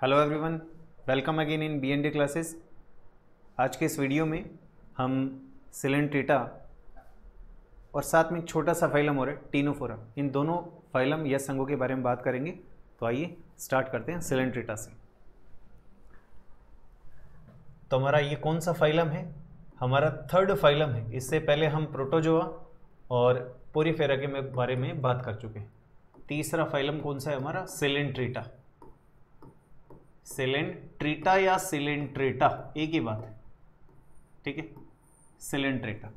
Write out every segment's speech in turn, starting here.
Hello everyone, welcome again in BND classes. आज के इस वीडियो में हम सिलेंट्रेटा और साथ में एक छोटा सा फाइलम और टीनोफोरा, इन दोनों फाइलम या संघों के बारे में बात करेंगे। तो आइए स्टार्ट करते हैं सिलेंट्रेटा से। तो हमारा ये कौन सा फाइलम है? हमारा थर्ड फाइलम है। इससे पहले हम प्रोटोजोआ और पोरीफेरा के बारे में बात कर चुके हैं। तीसरा फाइलम कौन सा है हमारा? सिलेंट्रेटा। सिलेंट्रेटा या सिलेंट्रेटा एक ही बात है, ठीक है। सिलेंट्रेटा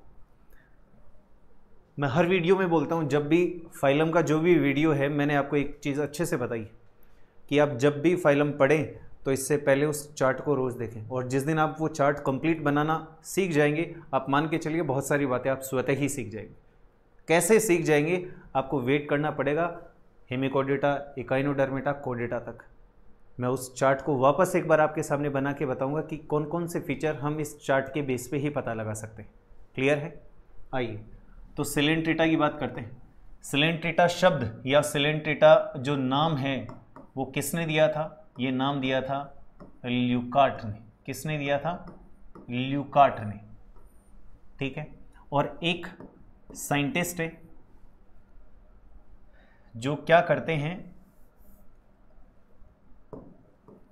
मैं हर वीडियो में बोलता हूं, जब भी फाइलम का जो भी वीडियो है, मैंने आपको एक चीज़ अच्छे से बताई कि आप जब भी फाइलम पढ़ें तो इससे पहले उस चार्ट को रोज़ देखें, और जिस दिन आप वो चार्ट कंप्लीट बनाना सीख जाएंगे, आप मान के चलिए बहुत सारी बातें आप स्वतः ही सीख जाएंगे। कैसे सीख जाएंगे? आपको वेट करना पड़ेगा हेमिकोडेटा, इकाइनोडर्मेटा, कोडेटा तक। मैं उस चार्ट को वापस एक बार आपके सामने बना के बताऊंगा कि कौन कौन से फीचर हम इस चार्ट के बेस पे ही पता लगा सकते हैं। क्लियर है? आइए तो सिलेंट्रेटा की बात करते हैं। सिलेंट्रेटा शब्द या सिलेंट्रेटा जो नाम है वो किसने दिया था? ये नाम दिया था ल्यूकार्ट ने। किसने दिया था? ल्यूकार्ट ने, ठीक है। और एक साइंटिस्ट है जो क्या करते हैं,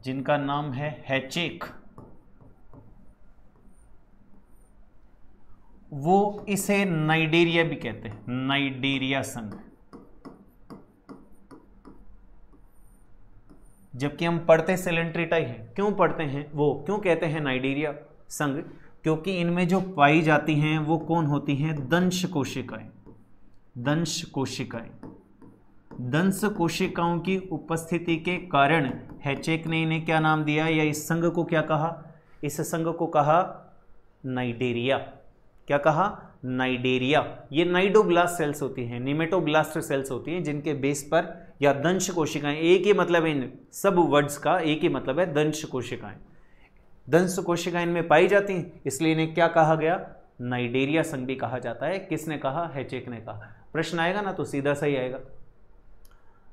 जिनका नाम है हैचेक। वो इसे नाइडेरिया भी कहते हैं, नाइडेरिया संघ। जबकि हम पढ़ते सिलेंट्रेटा ही है। क्यों पढ़ते हैं? वो क्यों कहते हैं नाइडेरिया संघ? क्योंकि इनमें जो पाई जाती हैं वो कौन होती हैं? दंश कोशिकाएं। दंश कोशिकाएं। दंश कोशिकाओं की उपस्थिति के कारण हैचेक ने इन्हें क्या नाम दिया, या इस संघ को क्या कहा? इस संघ को कहा नाइडेरिया। क्या कहा? नाइडेरिया। ये नाइडोब्लास्ट सेल्स होती हैं, निमेटोब्लास्ट सेल्स होती हैं, जिनके बेस पर, या दंश कोशिकाएं, एक ही मतलब है इन सब वर्ड्स का, एक ही मतलब है दंश कोशिकाएं। दंश कोशिकाएं इनमें पाई जाती हैं, इसलिए इन्हें क्या कहा गया? नाइडेरिया संघ भी कहा जाता है। किसने कहा? हैचेक ने कहा। प्रश्न आएगा ना तो सीधा सही आएगा।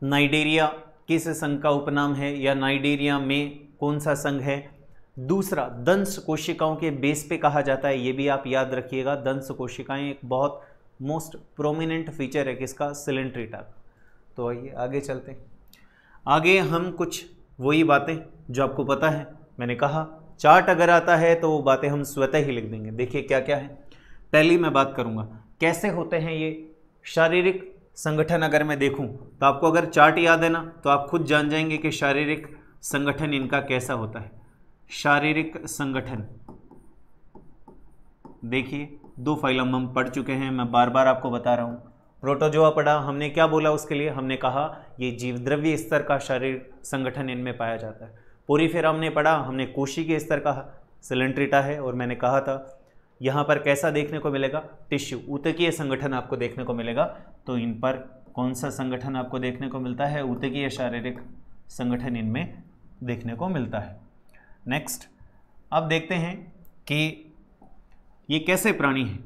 नाइडेरिया किस संघ का उपनाम है, या नाइडेरिया में कौन सा संघ है? दूसरा, दंश कोशिकाओं के बेस पे कहा जाता है। ये भी आप याद रखिएगा। दंश कोशिकाएं एक बहुत मोस्ट प्रोमिनेंट फीचर है किसका? सिलेंट्रेटा। तो आइए आगे चलते हैं। आगे हम कुछ वही बातें जो आपको पता है, मैंने कहा चार्ट अगर आता है तो वो बातें हम स्वतः ही लिख देंगे। देखिए क्या क्या है। पहली मैं बात करूंगा कैसे होते हैं ये शारीरिक संगठन। अगर मैं देखूं तो आपको अगर चार्ट याद है ना, तो आप खुद जान जाएंगे कि शारीरिक संगठन इनका कैसा होता है। शारीरिक संगठन देखिए, दो फाइलम हम पढ़ चुके हैं, मैं बार बार आपको बता रहा हूं। प्रोटोजोआ पढ़ा, हमने क्या बोला उसके लिए? हमने कहा ये जीवद्रव्य स्तर का शारीरिक संगठन इनमें पाया जाता है। पोरीफेरा हमने पढ़ा, हमने कोशिकीय स्तर का सिलेंट्रेटा है, और मैंने कहा था यहाँ पर कैसा देखने को मिलेगा? टिश्यू, ऊतकीय संगठन आपको देखने को मिलेगा। तो इन पर कौन सा संगठन आपको देखने को मिलता है? ऊतकीय शारीरिक संगठन इनमें देखने को मिलता है। नेक्स्ट, अब देखते हैं कि ये कैसे प्राणी है।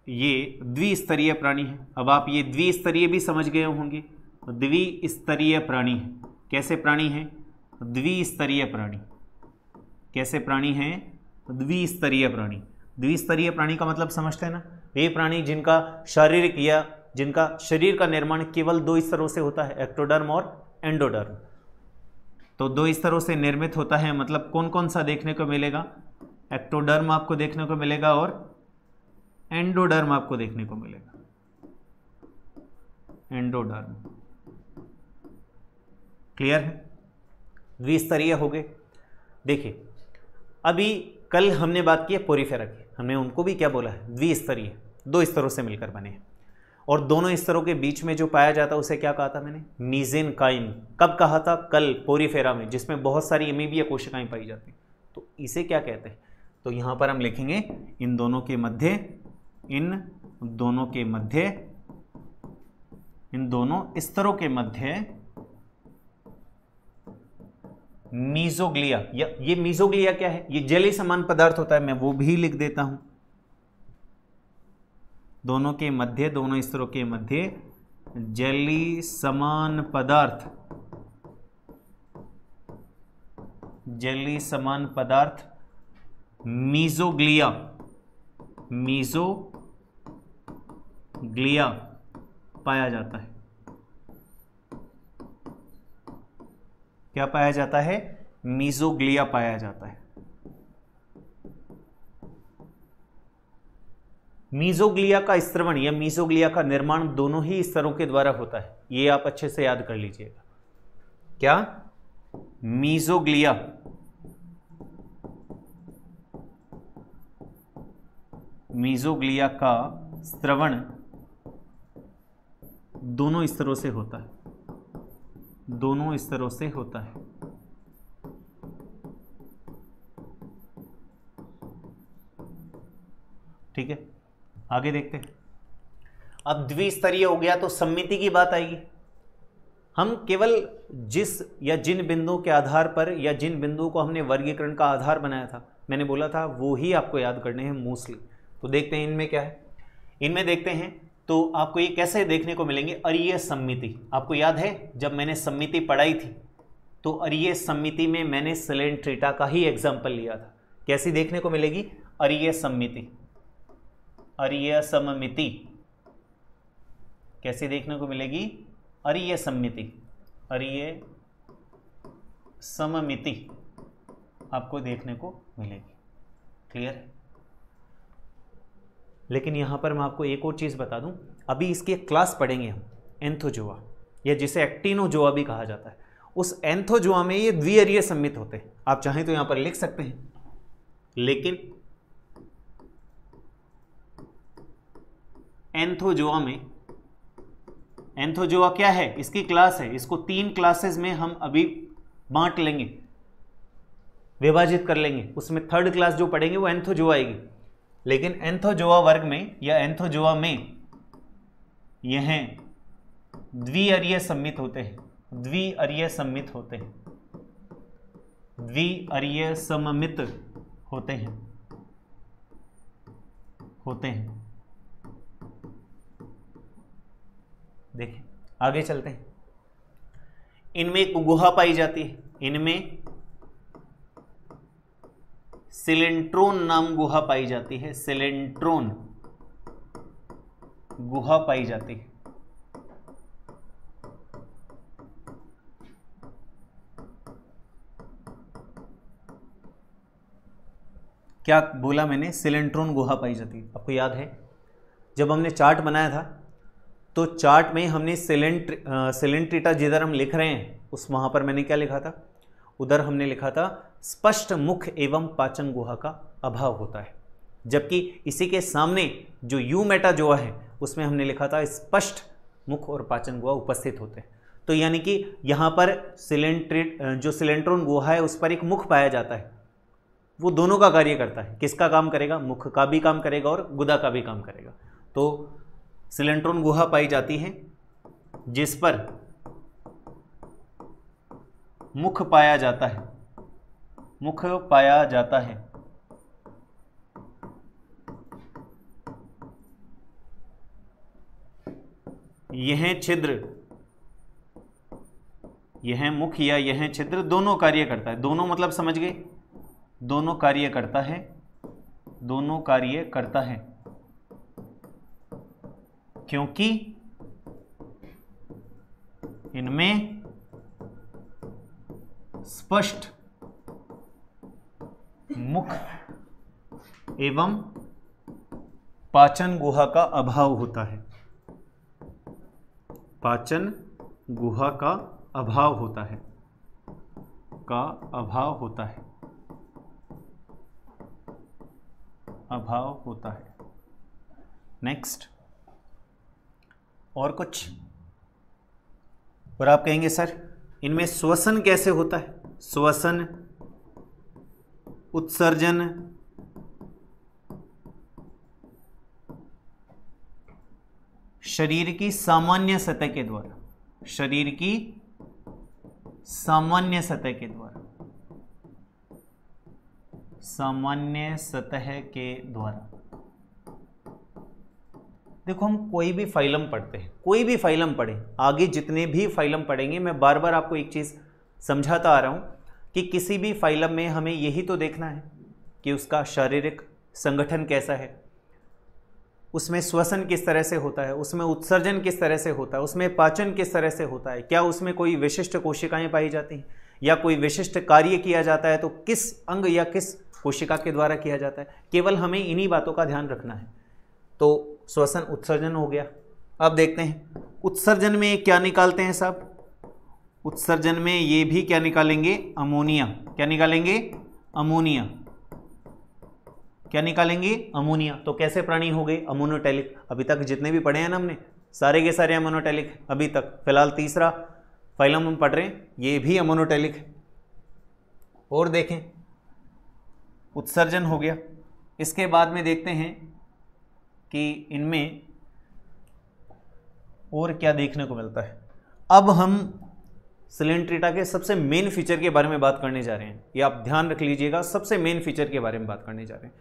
ये द्विस्तरीय प्राणी है। अब आप ये द्विस्तरीय भी समझ गए होंगे। द्विस्तरीय प्राणी है। कैसे प्राणी है? द्विस्तरीय प्राणी। कैसे प्राणी है? द्विस्तरीय प्राणी। द्विस्तरीय प्राणी का मतलब समझते हैं ना? ये प्राणी जिनका शारीरिक या जिनका शरीर का निर्माण केवल दो स्तरों से होता है, एक्टोडर्म और एंडोडर्म। तो दो स्तरों से निर्मित होता है। मतलब कौन कौन सा देखने को मिलेगा? एक्टोडर्म आपको देखने को मिलेगा और एंडोडर्म आपको देखने को मिलेगा। एंडोडर्म। क्लियर है? द्विस्तरीय हो गए। देखिए, अभी कल हमने बात की है पोरीफेरा की, हमने उनको भी क्या बोला है? द्विस्तरीय, दो स्तरों से मिलकर बने हैं। और दोनों स्तरों के बीच में जो पाया जाता है उसे क्या कहा था मैंने? मीजेनकाइम। कब कहा था? कल, पोरीफेरा में, जिसमें बहुत सारी अमीबीय कोशिकाएं पाई जाती हैं। तो इसे क्या कहते हैं? तो यहां पर हम लिखेंगे इन दोनों के मध्य, इन दोनों के मध्य, इन दोनों स्तरों के मध्य मीजोग्लिया। या ये मीजोग्लिया क्या है? ये जेली समान पदार्थ होता है, मैं वो भी लिख देता हूं। दोनों के मध्य, दोनों स्तरों के मध्य जेली समान पदार्थ जेली समान पदार्थ मीजोग्लिया, मीजोग्लिया पाया जाता है। क्या पाया जाता है? मीजोग्लिया पाया जाता है। मीजोग्लिया का स्त्रवण या मीजोग्लिया का निर्माण दोनों ही स्तरों के द्वारा होता है, ये आप अच्छे से याद कर लीजिएगा। क्या? मीजोग्लिया मीजोग्लिया का स्त्रवण दोनों स्तरों से होता है, दोनों स्तरों से होता है। ठीक है, आगे देखते हैं। अब द्विस्तरीय हो गया तो सम्मिति की बात आएगी। हम केवल जिस या जिन बिंदुओं के आधार पर या जिन बिंदुओं को हमने वर्गीकरण का आधार बनाया था, मैंने बोला था वो ही आपको याद करने हैं मोस्टली। तो देखते हैं इनमें क्या है। इनमें देखते हैं तो आपको ये कैसे देखने को मिलेंगे। अरीय सम्मिति, आपको याद है जब मैंने सम्मिति पढ़ाई थी तो अरीय सम्मिति में मैंने सिलेंट्रेटा का ही एग्जाम्पल लिया था। कैसी देखने को मिलेगी? अरीय सम्मिति, अरीय सममिति कैसी देखने को मिलेगी? अरीय सम्मिति, अरीय सममिति आपको देखने को मिलेगी। क्लियर है? लेकिन यहां पर मैं आपको एक और चीज बता दूं, अभी इसकी एक क्लास पढ़ेंगे हम, एंथोजोआ, या जिसे एक्टिनोजोआ भी कहा जाता है। उस एंथोजोआ में ये द्विअरीय सम्मित होते हैं। आप चाहें तो यहां पर लिख सकते हैं, लेकिन एंथोजोआ में, एंथोजोआ क्या है? इसकी क्लास है। इसको 3 क्लासेस में हम अभी बांट लेंगे, विभाजित कर लेंगे। उसमें 3rd क्लास जो पढ़ेंगे वो एंथोजोआ आएगी। लेकिन एंथोजोआ वर्ग में या एंथोजोआ में यह द्विअरीय सम्मित होते हैं, द्विअरीय सम्मित होते हैं, द्विअरीय सममित होते हैं, देखिए आगे चलते हैं। इनमें एक गुहा पाई जाती है, इनमें सिलेंट्रोन नाम गुहा पाई जाती है, सिलेंट्रोन गुहा पाई जाती है। क्या बोला मैंने? सिलेंट्रोन गुहा पाई जाती है। आपको याद है जब हमने चार्ट बनाया था तो चार्ट में हमने सिलेंट्रिटा जिधर हम लिख रहे हैं उस वहां पर मैंने क्या लिखा था? उधर हमने लिखा था स्पष्ट मुख एवं पाचन गुहा का अभाव होता है, जबकि इसी के सामने जो यू मेटाजोआ है उसमें हमने लिखा था स्पष्ट मुख और पाचन गुहा उपस्थित होते हैं। तो यानी कि यहाँ पर जो सिलेंट्रोन गुहा है उस पर एक मुख पाया जाता है, वो दोनों का कार्य करता है। किसका काम करेगा? मुख का भी काम करेगा और गुदा का भी काम करेगा। तो सिलेंट्रोन गुहा पाई जाती है जिस पर मुख पाया जाता है, मुख पाया जाता है। यह छिद्र, यह मुख या यह छिद्र दोनों कार्य करता है। दोनों मतलब समझ गए? दोनों कार्य करता है, दोनों कार्य करता है, क्योंकि इनमें स्पष्ट मुख एवं पाचन गुहा का अभाव होता है, पाचन गुहा का अभाव होता है, का अभाव होता है, अभाव होता है। नेक्स्ट, और कुछ? और आप कहेंगे सर इनमें श्वसन कैसे होता है? श्वसन, उत्सर्जन, शरीर की सामान्य सतह के द्वारा, शरीर की सामान्य सतह के द्वारा, सामान्य सतह के द्वारा। देखो हम कोई भी फाइलम पढ़ते हैं, कोई भी फाइलम पढ़ें, आगे जितने भी फाइलम पढ़ेंगे, मैं बार बार आपको एक चीज समझाता आ रहा हूं कि किसी भी फाइलम में हमें यही तो देखना है कि उसका शारीरिक संगठन कैसा है, उसमें श्वसन किस तरह से होता है, उसमें उत्सर्जन किस तरह से होता है, उसमें पाचन किस तरह से होता है, क्या उसमें कोई विशिष्ट कोशिकाएं पाई जाती हैं या कोई विशिष्ट कार्य किया जाता है तो किस अंग या किस कोशिका के द्वारा किया जाता है। केवल हमें इन्हीं बातों का ध्यान रखना है। तो श्वसन उत्सर्जन हो गया। अब देखते हैं उत्सर्जन में क्या निकालते हैं साहब। उत्सर्जन में ये भी क्या निकालेंगे, अमोनिया। क्या निकालेंगे, अमोनिया। क्या निकालेंगे, अमोनिया। तो कैसे प्राणी हो गए, अमोनोटैलिक। अभी तक जितने भी पढ़े हैं ना हमने सारे के सारे अमोनोटैलिक अभी तक। फिलहाल तीसरा फाइलम हम पढ़ रहे हैं, ये भी अमोनोटैलिक है। और देखें उत्सर्जन हो गया। इसके बाद में देखते हैं कि इनमें और क्या देखने को मिलता है। अब हम सिलेंट्रेटा के सबसे मेन फीचर के बारे में बात करने जा रहे हैं। ये आप ध्यान रख लीजिएगा, सबसे मेन फीचर के बारे में बात करने जा रहे हैं।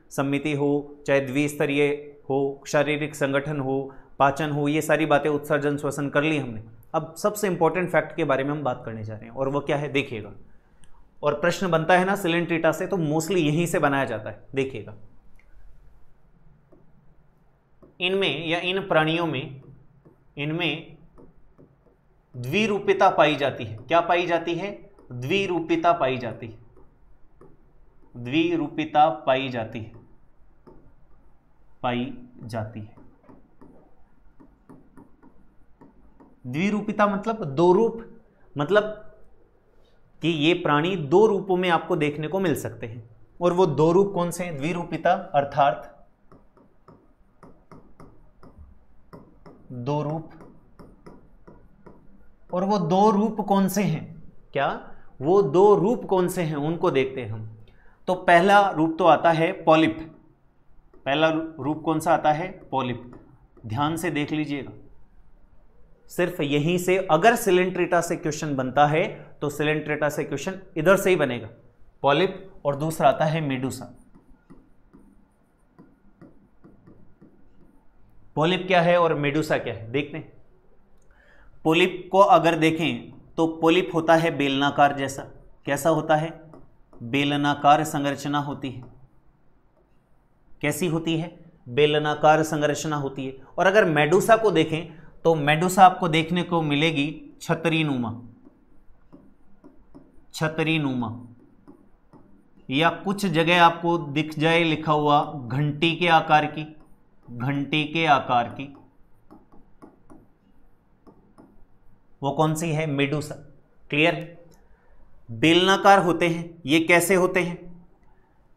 सम्मिति हो, चाहे द्विस्तरीय हो, शारीरिक संगठन हो, पाचन हो, ये सारी बातें उत्सर्जन श्वसन कर ली हमने। अब सबसे इंपॉर्टेंट फैक्ट के बारे में हम बात करने जा रहे हैं और वो क्या है देखिएगा। और प्रश्न बनता है ना सिलेंट्रेटा से तो मोस्टली यहीं से बनाया जाता है। देखिएगा इनमें या इन प्राणियों में, इनमें द्विरूपिता पाई जाती है। क्या पाई जाती है, द्विरूपिता पाई जाती है। द्विरूपिता पाई जाती है, पाई जाती है। द्विरूपिता मतलब दो रूप, मतलब कि ये प्राणी दो रूपों में आपको देखने को मिल सकते हैं। और वो दो रूप कौन से हैं, द्विरूपिता अर्थात दो रूप। और वो दो रूप कौन से हैं, क्या वो दो रूप कौन से हैं उनको देखते हैं हम। तो पहला रूप तो आता है पॉलिप। पहला रूप कौन सा आता है, पॉलिप। ध्यान से देख लीजिएगा, सिर्फ यहीं से अगर सिलेंट्रेटा से क्वेश्चन बनता है तो सिलेंट्रेटा से क्वेश्चन इधर से ही बनेगा, पॉलिप। और दूसरा आता है मेडुसा। पॉलिप क्या है और मेडुसा क्या है देखते हैं। पॉलिप को अगर देखें तो पॉलिप होता है बेलनाकार जैसा। कैसा होता है, बेलनाकार संरचना होती है। कैसी होती है, बेलनाकार संरचना होती है। और अगर मेडुसा को देखें तो मेडुसा आपको देखने को मिलेगी छतरीनुमा। छतरीनुमा, या कुछ जगह आपको दिख जाए लिखा हुआ घंटी के आकार की, घंटी के आकार की। वो कौन सी है, मेडुसा। क्लियर, बेलनाकार होते हैं। ये कैसे होते हैं,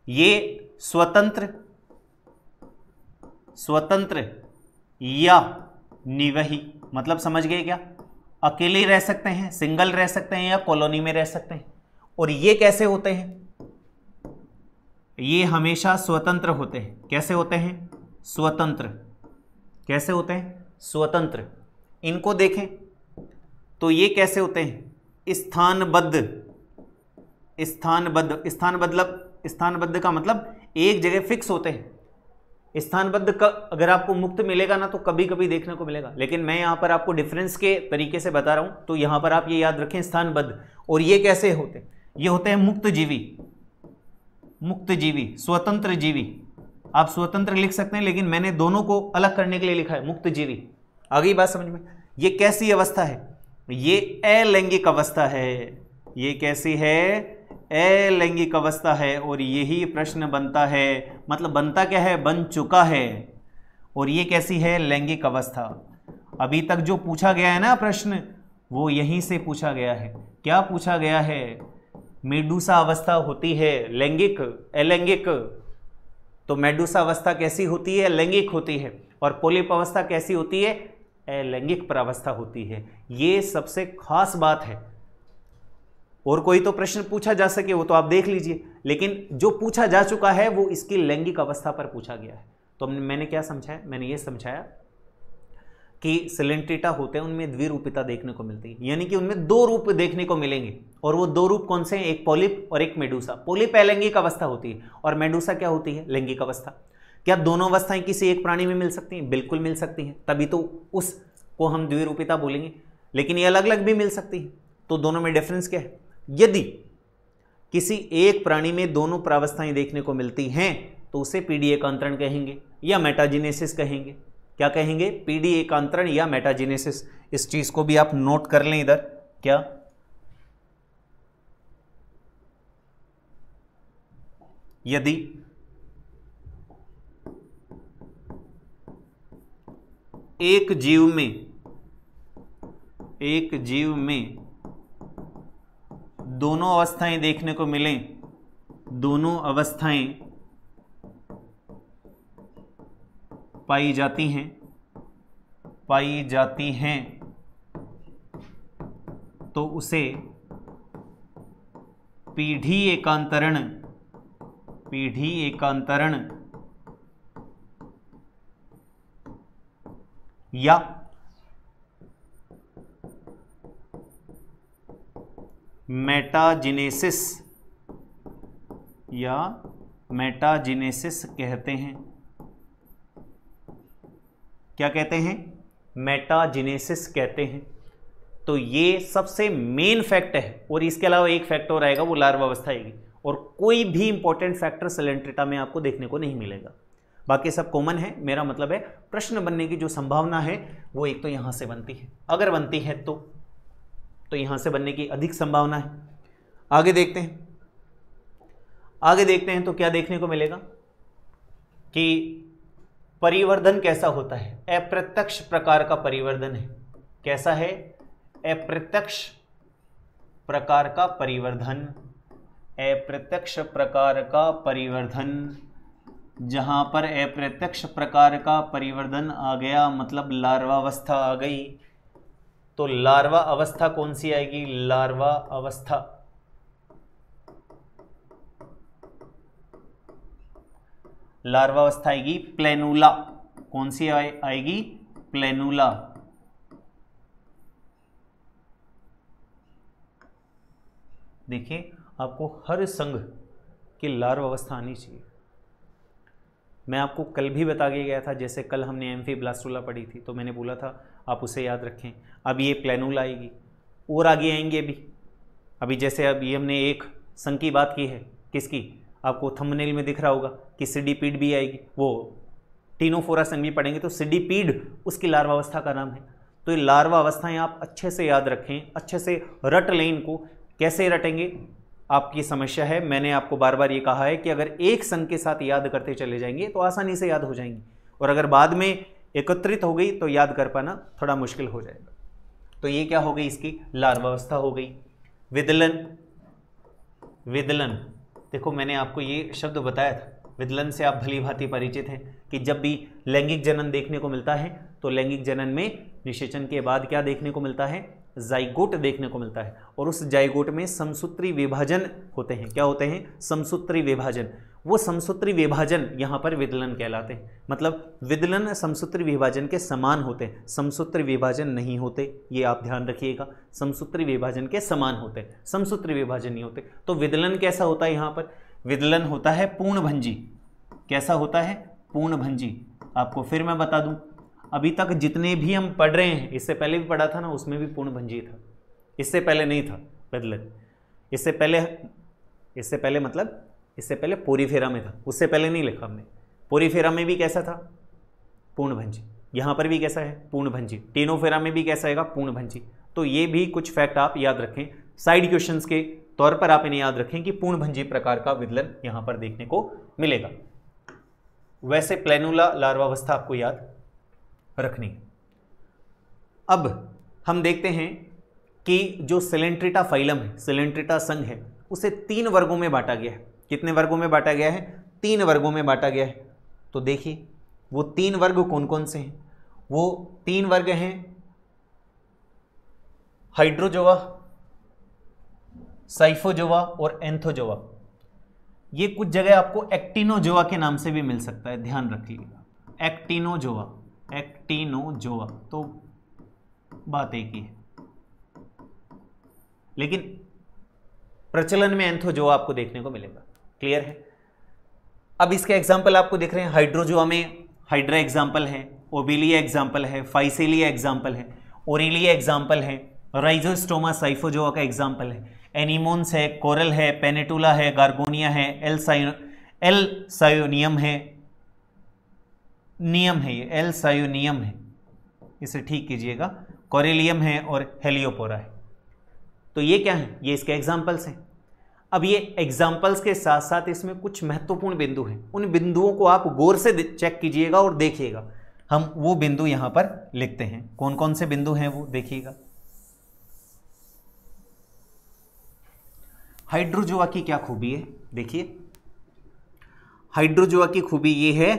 ये स्वतंत्र या निवही, मतलब समझ गए क्या, अकेले रह सकते हैं, सिंगल रह सकते हैं या कॉलोनी में रह सकते हैं। और ये कैसे होते हैं, ये हमेशा स्वतंत्र होते हैं। कैसे होते हैं, स्वतंत्र। कैसे होते हैं, स्वतंत्र। इनको देखें तो ये कैसे होते हैं, स्थानबद्ध। स्थानबद्ध का मतलब एक जगह फिक्स होते हैं। स्थानबद्ध का अगर आपको मुक्त मिलेगा ना तो कभी कभी देखने को मिलेगा, लेकिन मैं यहां पर आपको डिफरेंस के तरीके से बता रहा हूं। तो यहां पर आप ये याद रखें, स्थानबद्ध। और ये कैसे होते हैं, ये होते हैं मुक्तजीवी। मुक्तजीवी, स्वतंत्र जीवी। आप स्वतंत्र लिख सकते हैं, लेकिन मैंने दोनों को अलग करने के लिए लिखा है, मुक्तजीवी। आ गई बात समझ में। ये कैसी अवस्था है, ये अलैंगिक अवस्था है। ये कैसी है, अलैंगिक अवस्था है। और यही प्रश्न बनता है, मतलब बनता क्या है, बन चुका है। और ये कैसी है, लैंगिक अवस्था। अभी तक जो पूछा गया है ना प्रश्न, वो यहीं से पूछा गया है। क्या पूछा गया है, मेडुसा अवस्था होती है लैंगिक, अलैंगिक। तो मेडुसा अवस्था कैसी होती है, लैंगिक होती है। और पॉलिप अवस्था कैसी होती है, अलैंगिक प्रावस्था होती है। ये सबसे खास बात है। और कोई तो प्रश्न पूछा जा सके वो तो आप देख लीजिए, लेकिन जो पूछा जा चुका है वो इसकी लैंगिक अवस्था पर पूछा गया है। तो मैंने क्या समझाया, मैंने ये समझाया कि सिलेंट्रेटा होते हैं उनमें द्विरूपिता देखने को मिलती है, यानी कि उनमें दो रूप देखने को मिलेंगे। और वो दो रूप कौन से हैं, एक पॉलिप और एक मेडुसा। पॉलिप अलैंगिक अवस्था होती है और मेडुसा क्या होती है, लैंगिक अवस्था। क्या दोनों अवस्थाएं किसी एक प्राणी में मिल सकती हैं, बिल्कुल मिल सकती हैं, तभी तो उसको हम द्विरूपिता बोलेंगे। लेकिन ये अलग अलग भी मिल सकती है। तो दोनों में डिफरेंस क्या है, यदि किसी एक प्राणी में दोनों प्रावस्थाएं देखने को मिलती हैं तो उसे पीडी एकांतरण कहेंगे या मेटाजेनेसिस कहेंगे। क्या कहेंगे? पीडी एकांतरण या मेटाजेनेसिस। इस चीज को भी आप नोट कर लें इधर। क्या? यदि एक जीव में दोनों अवस्थाएं देखने को मिलें, दोनों अवस्थाएं पाई जाती हैं तो उसे पीढ़ी एकांतरण या मेटाजेनेसिस कहते हैं। क्या कहते हैं? मेटाजेनेसिस कहते हैं। तो ये सबसे मेन फैक्ट है, और इसके अलावा एक फैक्ट और आएगा, वो लार्वा अवस्था आएगी, और कोई भी इंपॉर्टेंट फैक्टर सेलेंट्रेटा में आपको देखने को नहीं मिलेगा। बाकी सब कॉमन है। मेरा मतलब है प्रश्न बनने की जो संभावना है वो एक तो यहां से बनती है, अगर बनती है तो यहां से बनने की अधिक संभावना है। आगे देखते हैं तो क्या देखने को मिलेगा कि परिवर्धन कैसा होता है। अप्रत्यक्ष प्रकार का परिवर्धन है। कैसा है? अप्रत्यक्ष प्रकार का परिवर्धन। जहां पर अप्रत्यक्ष प्रकार का परिवर्धन आ गया मतलब लार्वा अवस्था आ गई, तो लार्वा अवस्था कौन सी आएगी? लार्वा अवस्था आएगी प्लेनुला। कौन सी आएगी? प्लेनुला। देखिए, आपको हर संघ की लार्वा अवस्था आनी चाहिए। मैं आपको कल भी बता के गया था, जैसे कल हमने एम्फीब्लास्टुला पढ़ी थी तो मैंने बोला था आप उसे याद रखें। अब ये प्लेनुला आएगी, और आगे आएंगे अभी जैसे अब ये हमने एक संघ की बात की है। किसकी? आपको थंबनेल में दिख रहा होगा कि सिडीपीड भी आएगी। वो टीनोफोरा संघ भी पढ़ेंगे तो सिडीपीड उसकी लार्वा अवस्था का नाम है। तो ये लार्वा अवस्थाएं आप अच्छे से याद रखें, अच्छे से रट लें इनको। कैसे रटेंगे आपकी समस्या है। मैंने आपको बार बार ये कहा है कि अगर एक संघ के साथ याद करते चले जाएंगे तो आसानी से याद हो जाएंगी, और अगर बाद में एकत्रित हो गई तो याद कर पाना थोड़ा मुश्किल हो जाएगा। तो ये क्या हो गई? इसकी लार्वा अवस्था हो गई। विदलन, देखो मैंने आपको ये शब्द बताया था, विदलन से आप भली भांति परिचित हैं कि जब भी लैंगिक जनन देखने को मिलता है तो लैंगिक जनन में निषेचन के बाद क्या देखने को मिलता है? जाइगोट देखने को मिलता है, और उस जाइगोट में समसूत्री विभाजन होते हैं। क्या होते हैं? समसूत्री विभाजन। वो समसूत्री विभाजन यहाँ पर विदलन कहलाते हैं। मतलब विदलन समसूत्री विभाजन के समान होते हैं, समसूत्री विभाजन नहीं होते, ये आप ध्यान रखिएगा। समसूत्री विभाजन के समान होते हैं, समसूत्री विभाजन नहीं होते। तो विदलन कैसा होता है? यहाँ पर विदलन होता है पूर्णभंजी। कैसा होता है? पूर्णभंजी। आपको फिर मैं बता दूं, अभी तक जितने भी हम पढ़ रहे हैं, इससे पहले भी पढ़ा था ना, उसमें भी पूर्णभंजी था। इससे पहले नहीं था विदलन। इससे पहले पोरीफेरा में था, उससे पहले नहीं लिखा हमने। पोरीफेरा में भी कैसा था? पूर्णभंजी। यहाँ पर भी कैसा है? पूर्णभंजी। टीनोफेरा में भी कैसा आएगा? पूर्णभंजी। तो ये भी कुछ फैक्ट आप याद रखें, साइड क्वेश्चंस के तौर पर आप इन्हें याद रखें कि पूर्णभंजी प्रकार का विदलन यहाँ पर देखने को मिलेगा। वैसे प्लेनुला लार्वावस्था आपको याद रखनी है। अब हम देखते हैं कि जो सेलेंट्रेटा फाइलम है, सेलेंट्रेटा संघ है, उसे 3 वर्गों में बांटा गया है। कितने वर्गों में बांटा गया है? 3 वर्गों में बांटा गया है। तो देखिए वो 3 वर्ग कौन कौन से हैं? वो 3 वर्ग हैं हाइड्रोजोआ, साइफोजोआ और एंथोजोआ। ये कुछ जगह आपको एक्टिनोजोआ के नाम से भी मिल सकता है, ध्यान रखिएगा। एक्टिनोजोआ तो बात एक ही है, लेकिन प्रचलन में एंथोजोआ आपको देखने को मिलेगा। क्लियर है? अब इसके एग्जाम्पल आपको दिख रहे हैं। हाइड्रोजोआ में हाइड्रा एग्जाम्पल है, ओबिलिया एग्जाम्पल है, फाइसेलिया एग्जाम्पल है, ओरिलिया एग्जाम्पल है, राइजोस्टोमा साइफोजोआ का एग्जाम्पल है। एनीमोन्स है, कोरल है, पेनेटुला है, गार्गोनिया है, एल सायोनियम है, नियम है, ये एल सायोनियम है, इसे ठीक कीजिएगा, कोरेलियम है और हेलियोपोरा है। तो ये क्या है? ये इसके एग्जाम्पल्स हैं। अब ये एग्जाम्पल्स के साथ साथ इसमें कुछ महत्वपूर्ण बिंदु हैं, उन बिंदुओं को आप गौर से चेक कीजिएगा और देखिएगा। हम वो बिंदु यहां पर लिखते हैं, कौन कौन से बिंदु हैं वो देखिएगा। हाइड्रोजोआ की क्या खूबी है? देखिए, हाइड्रोजोआ की खूबी ये है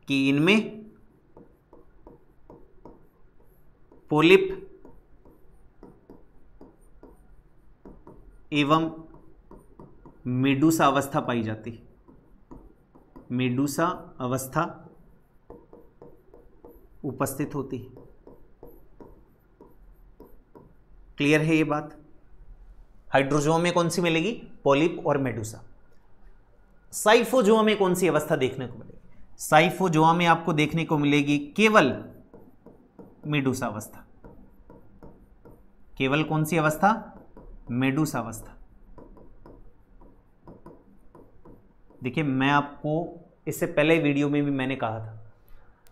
कि इनमें पोलिप एवं मेडूसा अवस्था पाई जाती है। मेडूसा अवस्था उपस्थित होती है। क्लियर है ये बात? हाइड्रोजोआ में कौन सी मिलेगी? पोलिप और मेडूसा। साइफोजोआ में कौन सी अवस्था देखने को मिलेगी? साइफोजोआ में आपको देखने को मिलेगी केवल मेडूसा अवस्था। केवल कौन सी अवस्था? मेडूसा अवस्था। देखिए, मैं आपको इससे पहले वीडियो में भी मैंने कहा था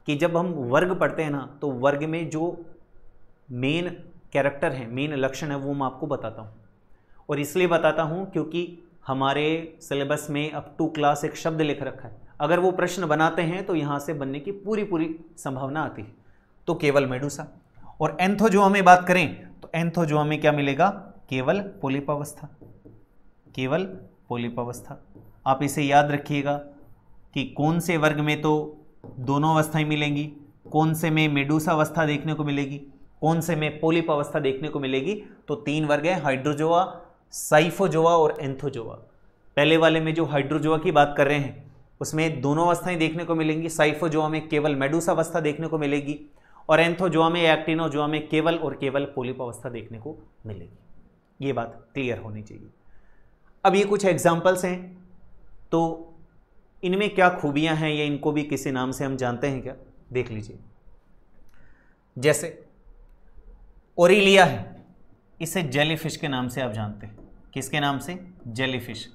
कि जब हम वर्ग पढ़ते हैं ना, तो वर्ग में जो मेन कैरेक्टर है, मेन लक्षण है, वो मैं आपको बताता हूँ। और इसलिए बताता हूँ क्योंकि हमारे सिलेबस में अप टू क्लास एक शब्द लिख रखा है, अगर वो प्रश्न बनाते हैं तो यहाँ से बनने की पूरी संभावना आती है। तो केवल मेडूसा। और एंथोजोआ में बात करें तो एंथोजोआ में क्या मिलेगा? केवल पोलिप अवस्था। केवल पोलिप अवस्था। आप इसे याद रखिएगा कि कौन से वर्ग में तो दोनों अवस्थाएं मिलेंगी, कौन से में मेडूसा अवस्था देखने को मिलेगी, कौन से में पोलिप अवस्था देखने को मिलेगी। तो तीन वर्ग हैं, हाइड्रोजोआ, साइफोजोआ और एंथोजोआ। पहले वाले में जो हाइड्रोजोआ की बात कर रहे हैं उसमें दोनों अवस्थाएं देखने को मिलेंगी। साइफोजोआ में केवल मेडूसा अवस्था देखने को मिलेगी और एंथोजोआ में, एक्टिनोजोआ में केवल और केवल पोलिप अवस्था देखने को मिलेगी। ये बात क्लियर होनी चाहिए। अब ये कुछ एग्जाम्पल्स हैं, तो इनमें क्या खूबियां हैं या इनको भी किसी नाम से हम जानते हैं क्या? देख लीजिए। जैसे ओरिलिया है, इसे जेलीफिश के नाम से आप जानते हैं। किसके नाम से? जेलीफिश।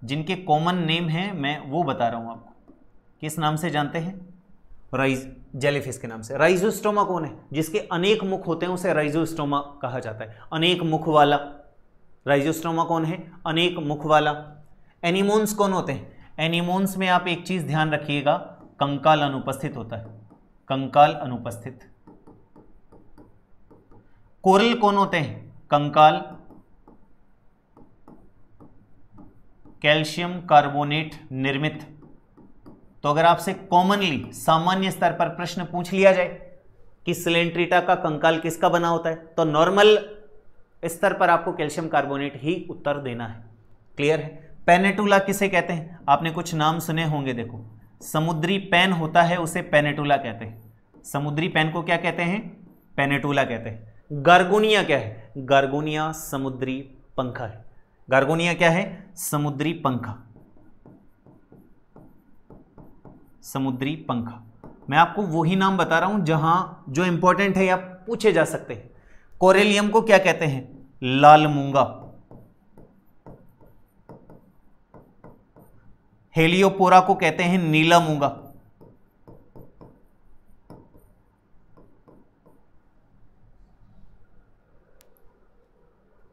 जिनके कॉमन नेम है मैं वो बता रहा हूं आपको। किस नाम से जानते हैं? जेलीफिश के नाम से। राइजोस्टोमा कौन है? जिसके अनेक मुख होते हैं उसे राइजोस्टोमा कहा जाता है, अनेक मुख वाला। राइजोस्टोमा कौन है? अनेक मुख वाला। एनीमोन्स कौन होते हैं? एनीमोन्स में आप एक चीज ध्यान रखिएगा, कंकाल अनुपस्थित होता है, कंकाल अनुपस्थित। कोरल कौन होते हैं? कंकाल कैल्शियम कार्बोनेट निर्मित। तो अगर आपसे कॉमनली सामान्य स्तर पर प्रश्न पूछ लिया जाए कि सिलेंट्रिटा का कंकाल किसका बना होता है, तो नॉर्मल स्तर पर आपको कैल्शियम कार्बोनेट ही उत्तर देना है। क्लियर है? पेनेटुला किसे कहते हैं? आपने कुछ नाम सुने होंगे। देखो, समुद्री पैन होता है उसे पेनेटुला कहते हैं। समुद्री पैन को क्या कहते हैं? पेनेटुला कहते हैं। गार्गोनिया क्या है? गार्गोनिया समुद्री पंखा है। गार्गोनिया क्या है? समुद्री पंखा। समुद्री पंखा। मैं आपको वही नाम बता रहा हूं जहां जो इंपॉर्टेंट है या पूछे जा सकते हैं। कोरेलियम को क्या कहते हैं? लाल मूंगा। हेलियोपोरा को कहते हैं नीला मूंगा।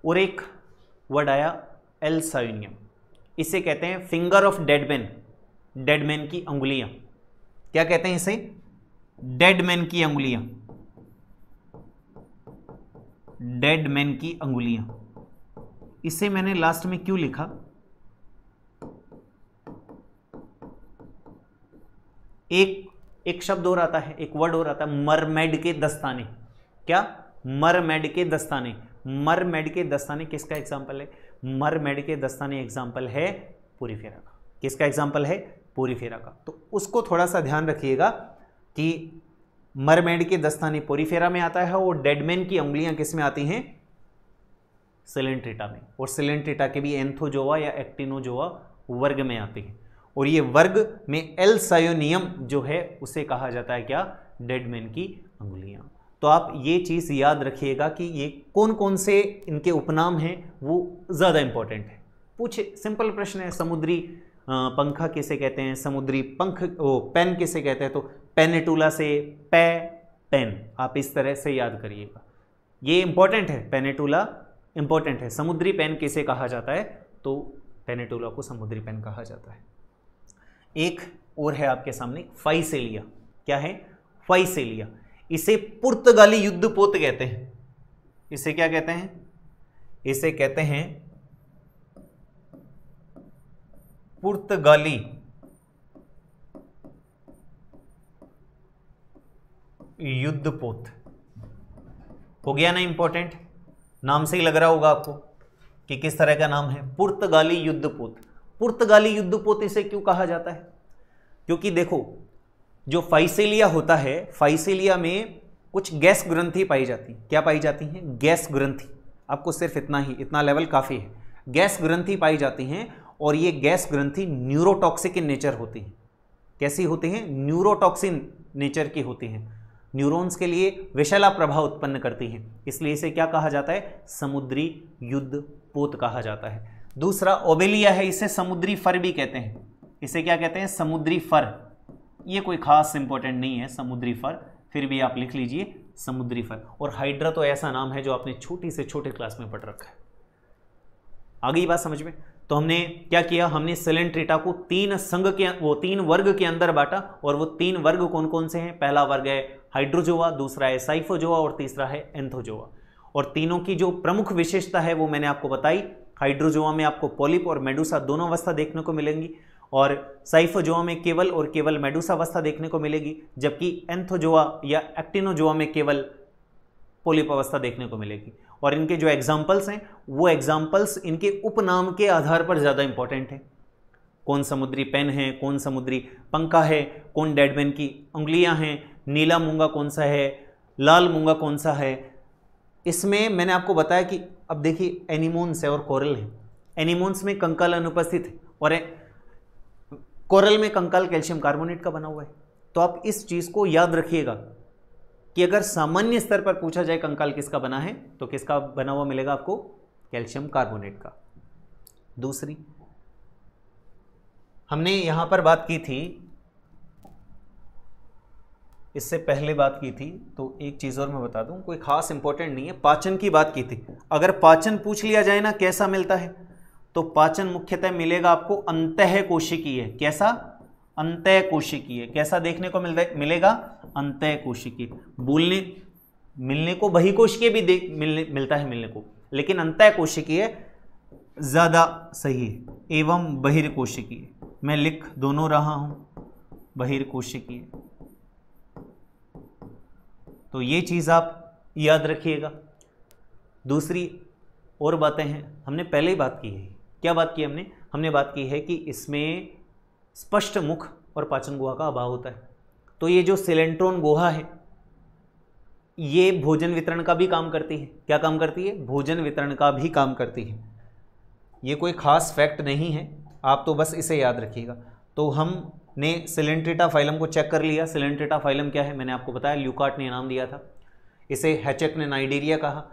और एक वर्ड आया एल सायोनियम, इसे कहते हैं finger of dead man. Dead man की अंगुलियां। क्या कहते हैं इसे? डेड मैन की अंगुलियां। डेड मैन की अंगुलियां। इसे मैंने लास्ट में क्यों लिखा? एक शब्द और आता है, एक वर्ड और आता है, मरमेड के दस्ताने। क्या? मरमेड के दस्ताने। मरमेड के दस्ताने किसका एग्जाम्पल है? मरमेड के दस्ताने एग्जाम्पल है पोरीफेरा का। किसका एग्जाम्पल है? पोरीफेरा का। तो उसको थोड़ा सा ध्यान रखिएगा कि मरमेड के दस्ताने पोरीफेरा में आता है और डेडमैन की उंगलियां किस में आती हैं? सिलेंट्रिटा में। और सिलेंट्रिटा के भी एंथोजोआ या एक्टिनोजोआ वर्ग में आती है। और ये वर्ग में एल सायोनियम जो है उसे कहा जाता है क्या? डेडमैन की अंगुलियां। तो आप ये चीज़ याद रखिएगा कि ये कौन कौन से इनके उपनाम हैं, वो ज़्यादा इंपॉर्टेंट है। पूछे, सिंपल प्रश्न है। समुद्री पंखा किसे कहते हैं, समुद्री पंख पेन किसे कहते हैं, तो पेनेटुला से पेन, आप इस तरह से याद करिएगा, ये इंपॉर्टेंट है। पेनेटुला इंपॉर्टेंट है। समुद्री पेन किसे कहा जाता है, तो पेनेटुला को समुद्री पेन कहा जाता है। एक और है आपके सामने, फाइसेलिया। क्या है, फाइसेलिया। इसे पुर्तगाली युद्धपोत कहते हैं। इसे क्या कहते हैं, इसे कहते हैं पुर्तगाली युद्धपोत। हो गया ना इंपॉर्टेंट, नाम से ही लग रहा होगा आपको कि किस तरह का नाम है, पुर्तगाली युद्धपोत। पुर्तगाली युद्धपोत इसे क्यों कहा जाता है, क्योंकि देखो जो फाइसेलिया होता है, फाइसेलिया में कुछ गैस ग्रंथि पाई जाती है। क्या पाई जाती हैं, गैस ग्रंथि। आपको सिर्फ इतना लेवल काफ़ी है। गैस ग्रंथि पाई जाती हैं और ये गैस ग्रंथि न्यूरोटॉक्सिक इन नेचर होती हैं। कैसी होती हैं, न्यूरोटॉक्सिन नेचर की होती हैं, न्यूरॉन्स के लिए विषैला प्रभाव उत्पन्न करती हैं। इसलिए इसे क्या कहा जाता है, समुद्री युद्धपोत कहा जाता है। दूसरा ओबेलिया है, इसे समुद्री फर भी कहते हैं। इसे क्या कहते हैं, समुद्री फर। ये कोई खास इंपॉर्टेंट नहीं है समुद्री फर, फिर भी आप लिख लीजिए समुद्री फर। और हाइड्रा तो ऐसा नाम है जो आपने छोटी से छोटे क्लास में पढ़ रखा है। आ गई बात समझ में। तो हमने क्या किया, हमने सेलेंट्रेटा को तीन वर्ग के अंदर बांटा, और वो तीन वर्ग कौन कौन से हैं, पहला वर्ग है हाइड्रोजोआ, दूसरा है साइफोजोआ और तीसरा है एंथोजोआ। और तीनों की जो प्रमुख विशेषता है वो मैंने आपको बताई। हाइड्रोजोआ में आपको पॉलिप और मेडुसा दोनों अवस्था देखने को मिलेंगी, और साइफोजोआ में केवल और केवल मेडुसा अवस्था देखने को मिलेगी, जबकि एंथोजोआ या एक्टिनोजोआ में केवल पॉलिप अवस्था देखने को मिलेगी। और इनके जो एग्जाम्पल्स हैं वो एग्जाम्पल्स इनके उपनाम के आधार पर ज़्यादा इंपॉर्टेंट है। कौन समुद्री पेन है, कौन समुद्री पंखा है, कौन डेडमैन की उंगलियां हैं, नीला मूंगा कौन सा है, लाल मूंगा कौन सा है। इसमें मैंने आपको बताया कि अब देखिए एनीमोन्स है और कोरल है। एनीमोन्स में कंकाल अनुपस्थित है और कोरल में कंकाल कैल्शियम कार्बोनेट का बना हुआ है। तो आप इस चीज़ को याद रखिएगा कि अगर सामान्य स्तर पर पूछा जाए कंकाल किसका बना है, तो किसका बना हुआ मिलेगा आपको, कैल्शियम कार्बोनेट का। दूसरी हमने यहां पर बात की थी, इससे पहले बात की थी, तो एक चीज़ और मैं बता दूं, कोई खास इंपॉर्टेंट नहीं है, पाचन की बात की थी। अगर पाचन पूछ लिया जाए ना कैसा मिलता है, तो पाचन मुख्यतः मिलेगा आपको अंतःकोशिकीय। कैसा, अंतःकोशिकीय। कैसा देखने को मिलेगा, अंतःकोशिकीय। बोलने मिलने को बहिकोशिकीय भी मिलता है मिलने को, लेकिन अंतःकोशिकीय ज़्यादा सही है, एवं बहिर्कोशिकीय। मैं लिख दोनों रहा हूं, बहिर्कोशिकीय। तो ये चीज़ आप याद रखिएगा। दूसरी और बातें हैं, हमने पहले ही बात की है। क्या बात की हमने बात की है कि इसमें स्पष्ट मुख और पाचन गुहा का अभाव होता है। तो ये जो सिलेंट्रोन गुहा है ये भोजन वितरण का भी काम करती है। क्या काम करती है, भोजन वितरण का भी काम करती है। ये कोई खास फैक्ट नहीं है, आप तो बस इसे याद रखिएगा। तो हमने सिलेंट्रेटा फाइलम को चेक कर लिया। सिलेंट्रेटा फाइलम क्या है मैंने आपको बताया, ल्यूकार्ट ने नाम दिया था। इसे हैचेक ने नाइडीरिया कहा।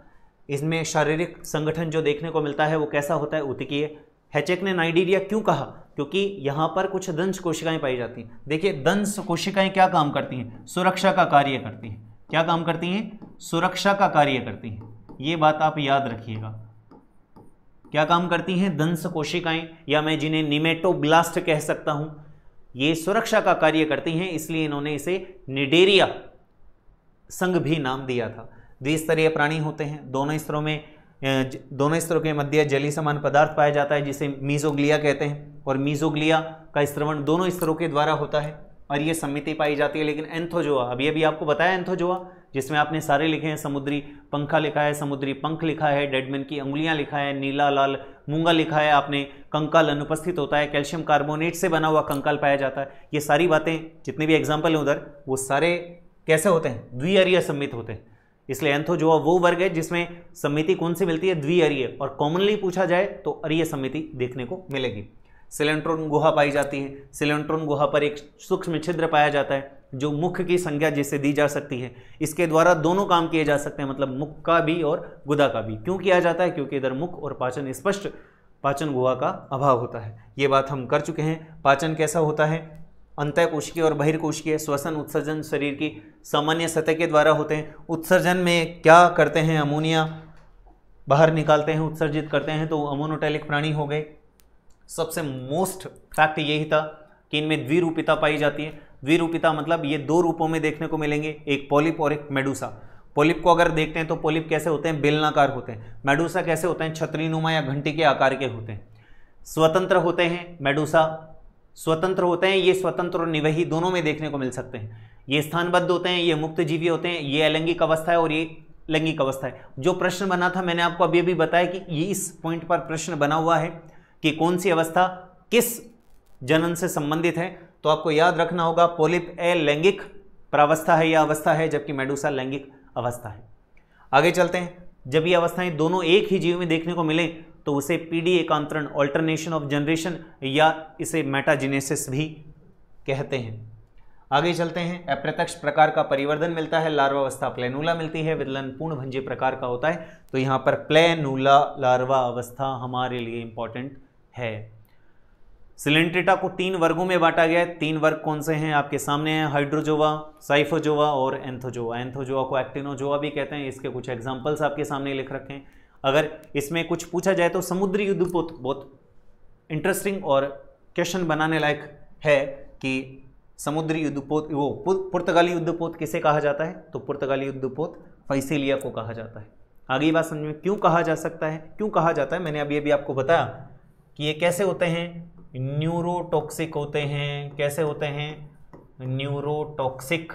इसमें शारीरिक संगठन जो देखने को मिलता है वो कैसा होता है, ऊतकीय। हैचेक ने नाइडीरिया क्यों कहा, क्योंकि यहाँ पर कुछ दंश कोशिकाएं पाई जाती हैं। देखिए दंश कोशिकाएं क्या काम करती हैं, सुरक्षा का कार्य करती हैं। क्या काम करती हैं, सुरक्षा का कार्य करती हैं। ये बात आप याद रखिएगा। क्या काम करती हैं दंश कोशिकाएं, या मैं जिन्हें निमेटोब्लास्ट कह सकता हूं, ये सुरक्षा का कार्य करती हैं, इसलिए इन्होंने इसे निडेरिया संघ भी नाम दिया था। द्विस्तरीय प्राणी होते हैं, दोनों स्तरों के मध्य जली समान पदार्थ पाया जाता है जिसे मीजोग्लिया कहते हैं, और मीजोग्लिया का स्रवण दोनों स्तरों के द्वारा होता है और ये समिति पाई जाती है। लेकिन एंथोजोआ, अभी आपको बताया एंथोजोआ, जिसमें आपने सारे लिखे हैं, समुद्री पंखा लिखा है, समुद्री पंख लिखा है, डेडमैन की उंगलियां लिखा है, नीला लाल मूंगा लिखा है आपने, कंकाल अनुपस्थित होता है, कैल्शियम कार्बोनेट से बना हुआ कंकाल पाया जाता है। ये सारी बातें जितने भी एग्जाम्पल हैं उधर, वो सारे कैसे होते हैं, द्विअरीय सम्मित होते हैं। इसलिए एंथोजोआ वो वर्ग है जिसमें समिति कौन सी मिलती है, द्विअरीय, और कॉमनली पूछा जाए तो अरीय समिति देखने को मिलेगी। सिलेंट्रोन गुहा पाई जाती है। सिलेंट्रोन गुहा पर एक सूक्ष्म छिद्र पाया जाता है। जो मुख की संज्ञा जिसे दी जा सकती है, इसके द्वारा दोनों काम किए जा सकते हैं, मतलब मुख का भी और गुदा का भी। क्यों किया जाता है? क्योंकि इधर मुख और पाचन, स्पष्ट पाचन गुहा का अभाव होता है। ये बात हम कर चुके हैं। पाचन कैसा होता है? अंतःकोशिकीय और बहिर्कोशिकीय। श्वसन उत्सर्जन शरीर की सामान्य सतह के द्वारा होते हैं। उत्सर्जन में क्या करते हैं? अमोनिया बाहर निकालते हैं, उत्सर्जित करते हैं, तो अमोनोटैलिक प्राणी हो गए। सबसे मोस्ट फैक्ट यही था कि इनमें द्विरूपिता पाई जाती है। द्विरूपिता मतलब ये दो रूपों में देखने को मिलेंगे, एक पॉलिप और एक मेडुसा। पॉलिप को अगर देखते हैं तो पॉलिप कैसे होते हैं? बेलनाकार होते हैं। मेडुसा कैसे होते हैं? छतरीनुमा या घंटी के आकार के होते हैं। स्वतंत्र होते हैं मेडुसा, स्वतंत्र होते हैं। ये स्वतंत्र और निवही दोनों में देखने को मिल सकते हैं। ये स्थानबद्ध होते हैं, ये मुक्त जीवी होते हैं। ये अलैंगिक अवस्था है और ये लैंगिक अवस्था है। जो प्रश्न बना था मैंने आपको अभी अभी बताया कि ये इस पॉइंट पर प्रश्न बना हुआ है कि कौन सी अवस्था किस जनन से संबंधित है, तो आपको याद रखना होगा पॉलिप लैंगिक प्रावस्था है या अवस्था है, जबकि मेडुसा लैंगिक अवस्था है। आगे चलते हैं। जब ये अवस्थाएं दोनों एक ही जीव में देखने को मिले तो उसे पीढ़ी एकांतरण, ऑल्टरनेशन ऑफ जनरेशन, या इसे मेटाजेनेसिस भी कहते हैं। आगे चलते हैं। अप्रत्यक्ष प्रकार का परिवर्धन मिलता है। लार्वा अवस्था प्लेनुला मिलती है, विदलन पूर्ण भंजी प्रकार का होता है। तो यहाँ पर प्लेनुला लार्वा अवस्था हमारे लिए इंपॉर्टेंट है। सिलेंट्रेटा को 3 वर्गों में बांटा गया है। 3 वर्ग कौन से हैं? आपके सामने हैं, हाइड्रोजोआ, साइफोजोआ और एंथोजोआ। एंथोजोआ को एक्टिनोजोआ भी कहते हैं। इसके कुछ एग्जाम्पल्स आपके सामने लिख रखे हैं। अगर इसमें कुछ पूछा जाए तो समुद्री युद्धपोत बहुत इंटरेस्टिंग और क्वेश्चन बनाने लायक है कि समुद्री युद्धपोत, वो पुर्तगाली युद्धपोत किसे कहा जाता है? तो पुर्तगाली युद्धपोत फैसिलिया को कहा जाता है। आगे बात समझ में, क्यों कहा जा सकता है, क्यों कहा जाता है? मैंने अभी आपको बताया कि ये कैसे होते हैं? न्यूरोटॉक्सिक होते हैं। कैसे होते हैं? न्यूरोटॉक्सिक।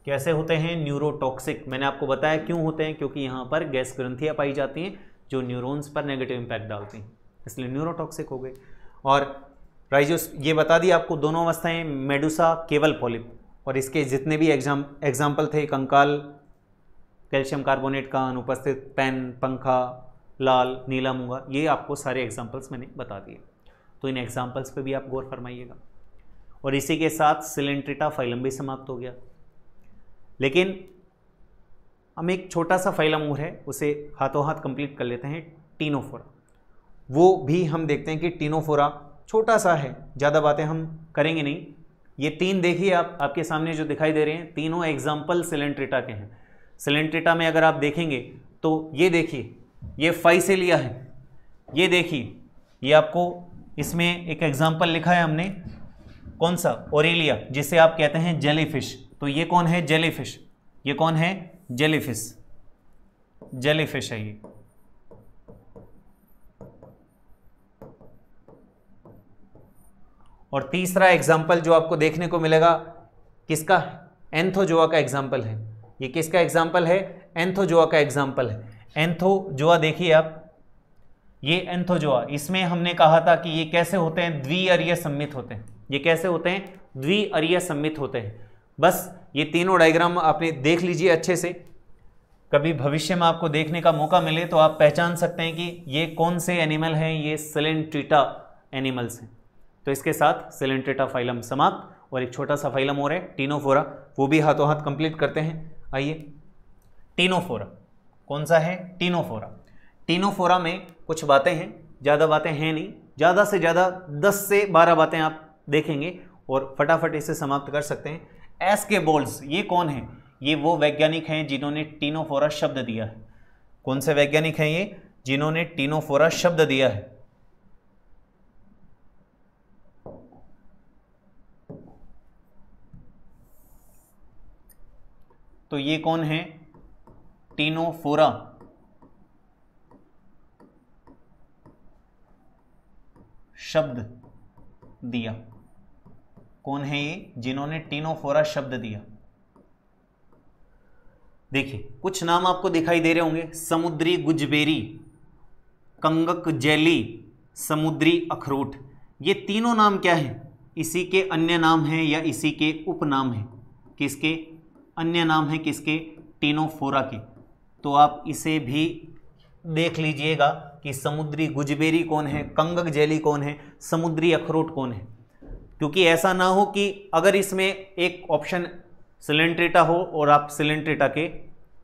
कैसे होते हैं? न्यूरोटॉक्सिक। मैंने आपको बताया क्यों होते हैं, क्योंकि यहाँ पर गैस ग्रंथियाँ पाई जाती हैं जो न्यूरॉन्स पर नेगेटिव इंपैक्ट डालती हैं, इसलिए न्यूरोटॉक्सिक हो गए। और राइजोस, ये बता दी आपको दोनों अवस्थाएं, मेडुसा केवल पॉलिप, और इसके जितने भी एग्जाम्पल थे, कंकाल, कैल्शियम कार्बोनेट का अनुपस्थित, पेन, पंखा, लाल, नीला मूंगा, ये आपको सारे एग्जाम्पल्स मैंने बता दिए। तो इन एग्जाम्पल्स पे भी आप गौर फरमाइएगा। और इसी के साथ सिलेंट्रेटा फाइलम भी समाप्त हो गया। लेकिन हम एक छोटा सा फाइलम और है, उसे हाथों हाथ कंप्लीट कर लेते हैं, टीनोफोरा। वो भी हम देखते हैं कि टीनोफोरा छोटा सा है, ज़्यादा बातें हम करेंगे नहीं। ये 3 देखिए आप, आपके सामने जो दिखाई दे रहे हैं, तीनों एग्जाम्पल सिलेंट्रेटा के हैं। सिलेंट्रेटा में अगर आप देखेंगे तो ये देखिए, ये फाइसेलिया है। ये देखिए, ये आपको इसमें एक एग्जाम्पल लिखा है हमने, कौन सा? ओरेलिया, जिसे आप कहते हैं जेलीफिश। तो ये कौन है? जेलीफिश। ये कौन है? जेलीफिश। जेलीफिश है ये। और तीसरा एग्जाम्पल जो आपको देखने को मिलेगा किसका? एंथोजोआ का एग्जाम्पल है। ये किसका एग्जाम्पल है? एंथोजोआ का एग्जाम्पल है। एंथोजोआ देखिए आप, ये एंथोजोआ, इसमें हमने कहा था कि ये कैसे होते हैं? द्विअरीय सम्मित होते हैं। ये कैसे होते हैं? द्विअरीय सम्मित होते हैं। बस ये तीनों डायग्राम आपने देख लीजिए अच्छे से, कभी भविष्य में आपको देखने का मौका मिले तो आप पहचान सकते हैं कि ये कौन से एनिमल हैं। ये सिलेंट्रेटा एनिमल्स हैं। तो इसके साथ सिलेंट्रेटा फाइलम समाप्त, और एक छोटा सा फाइलम और है, टीनोफोरा, वो भी हाथों हाथ कंप्लीट करते हैं। आइए, टीनोफोरा कौन सा है? टीनोफोरा। टीनोफोरा में कुछ बातें हैं, ज़्यादा बातें हैं नहीं, ज़्यादा से ज़्यादा 10 से 12 बातें आप देखेंगे और फटाफट इसे समाप्त कर सकते हैं। एस्के बोल्स, ये कौन है? ये वो वैज्ञानिक हैं जिन्होंने टीनोफोरा शब्द दिया है। कौन से वैज्ञानिक हैं ये? जिन्होंने टीनोफोरा शब्द दिया है। तो ये कौन है? टीनोफोरा। शब्द दिया। कौन है ये जिन्होंने टीनोफोरा शब्द दिया? देखिए, कुछ नाम आपको दिखाई दे रहे होंगे, समुद्री गुजबेरी, कंगक जेली, समुद्री अखरोट। ये तीनों नाम क्या हैं? इसी के अन्य नाम हैं या इसी के उपनाम हैं? किसके अन्य नाम हैं? किसके? टीनोफोरा के। तो आप इसे भी देख लीजिएगा कि समुद्री गुजबेरी कौन है, कंगक जेली कौन है, समुद्री अखरोट कौन है। क्योंकि ऐसा ना हो कि अगर इसमें एक ऑप्शन सिलेंट्रेटा हो और आप सिलेंट्रेटा के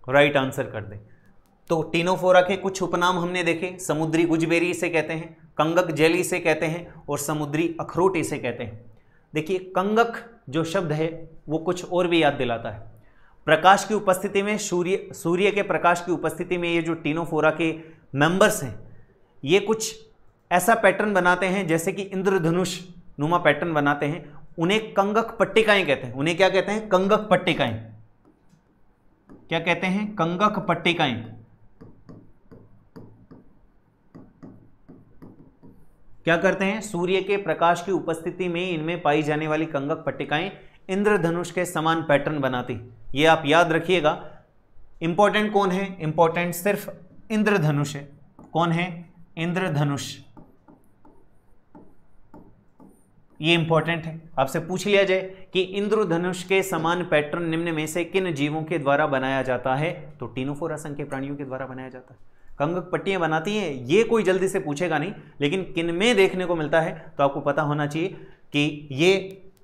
राइट आंसर कर दें। तो टीनोफोरा के कुछ उपनाम हमने देखे, समुद्री गुजबेरी इसे कहते हैं, कंगक जेली इसे कहते हैं और समुद्री अखरोट इसे कहते हैं। देखिए कंगक जो शब्द है वो कुछ और भी याद दिलाता है। प्रकाश की उपस्थिति में सूर्य के प्रकाश की उपस्थिति में ये जो टीनोफोरा के मेंबर्स हैं ये कुछ ऐसा पैटर्न बनाते हैं जैसे कि इंद्रधनुष नुमा पैटर्न बनाते हैं। उन्हें कंगक पट्टिकाएं कहते हैं। उन्हें क्या कहते हैं? कंगक पट्टिकाएं। क्या कहते हैं? कंगक पट्टिकाएं। क्या करते हैं? सूर्य के प्रकाश की उपस्थिति में इनमें पाई जाने वाली कंगक पट्टिकाएं इंद्रधनुष के समान पैटर्न बनाती। ये आप याद रखिएगा। इंपॉर्टेंट कौन है? इंपॉर्टेंट सिर्फ इंद्रधनुष है। कौन है? इंद्रधनुष। ये इंपॉर्टेंट है। आपसे पूछ लिया जाए कि इंद्रधनुष के समान पैटर्न निम्न में से किन जीवों के द्वारा बनाया जाता है, तो टीनोफोरा संघ के प्राणियों के द्वारा बनाया जाता है। कंगक पट्टियां बनाती हैं, ये कोई जल्दी से पूछेगा नहीं, लेकिन किन में देखने को मिलता है तो आपको पता होना चाहिए कि ये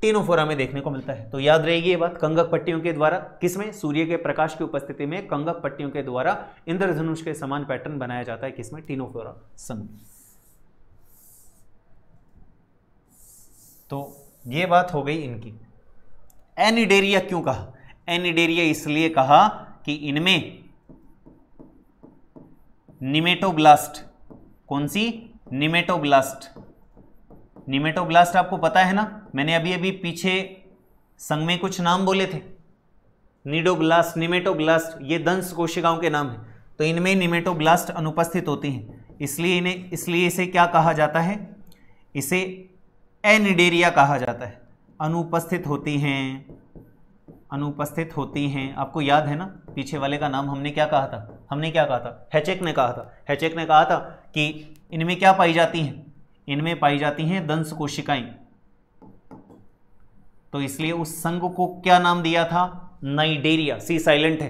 टीनोफोरा में देखने को मिलता है। तो याद रहेगी ये बात, कंगक पट्टियों के द्वारा, किसमें? सूर्य के प्रकाश की उपस्थिति में कंगक पट्टियों के द्वारा इंद्रधनुष के समान पैटर्न बनाया जाता है। किसमें? टीनोफोरा संघ। तो ये बात हो गई इनकी। एनिडेरिया क्यों कहा? एनिडेरिया इसलिए कहा कि इनमें निमेटोब्लास्ट, कौन सी? निमेटोब्लास्ट। निमेटोब्लास्ट आपको पता है ना, मैंने अभी अभी पीछे संघ में कुछ नाम बोले थे, निडोब्लास्ट, निमेटोब्लास्ट, ये दंश कोशिकाओं के नाम हैं। तो इनमें निमेटोब्लास्ट अनुपस्थित होती हैं, इसलिए इसे क्या कहा जाता है? इसे एनिडेरिया कहा जाता है। अनुपस्थित होती हैं, अनुपस्थित होती हैं। आपको याद है ना पीछे वाले का नाम हमने क्या कहा था? हमने क्या कहा था? हैचेक ने कहा था। हैचेक ने कहा था कि इनमें क्या पाई जाती हैं? इनमें पाई जाती हैं दंश कोशिकाएं। तो इसलिए उस संघ को क्या नाम दिया था? नाइडेरिया। सी साइलेंट है।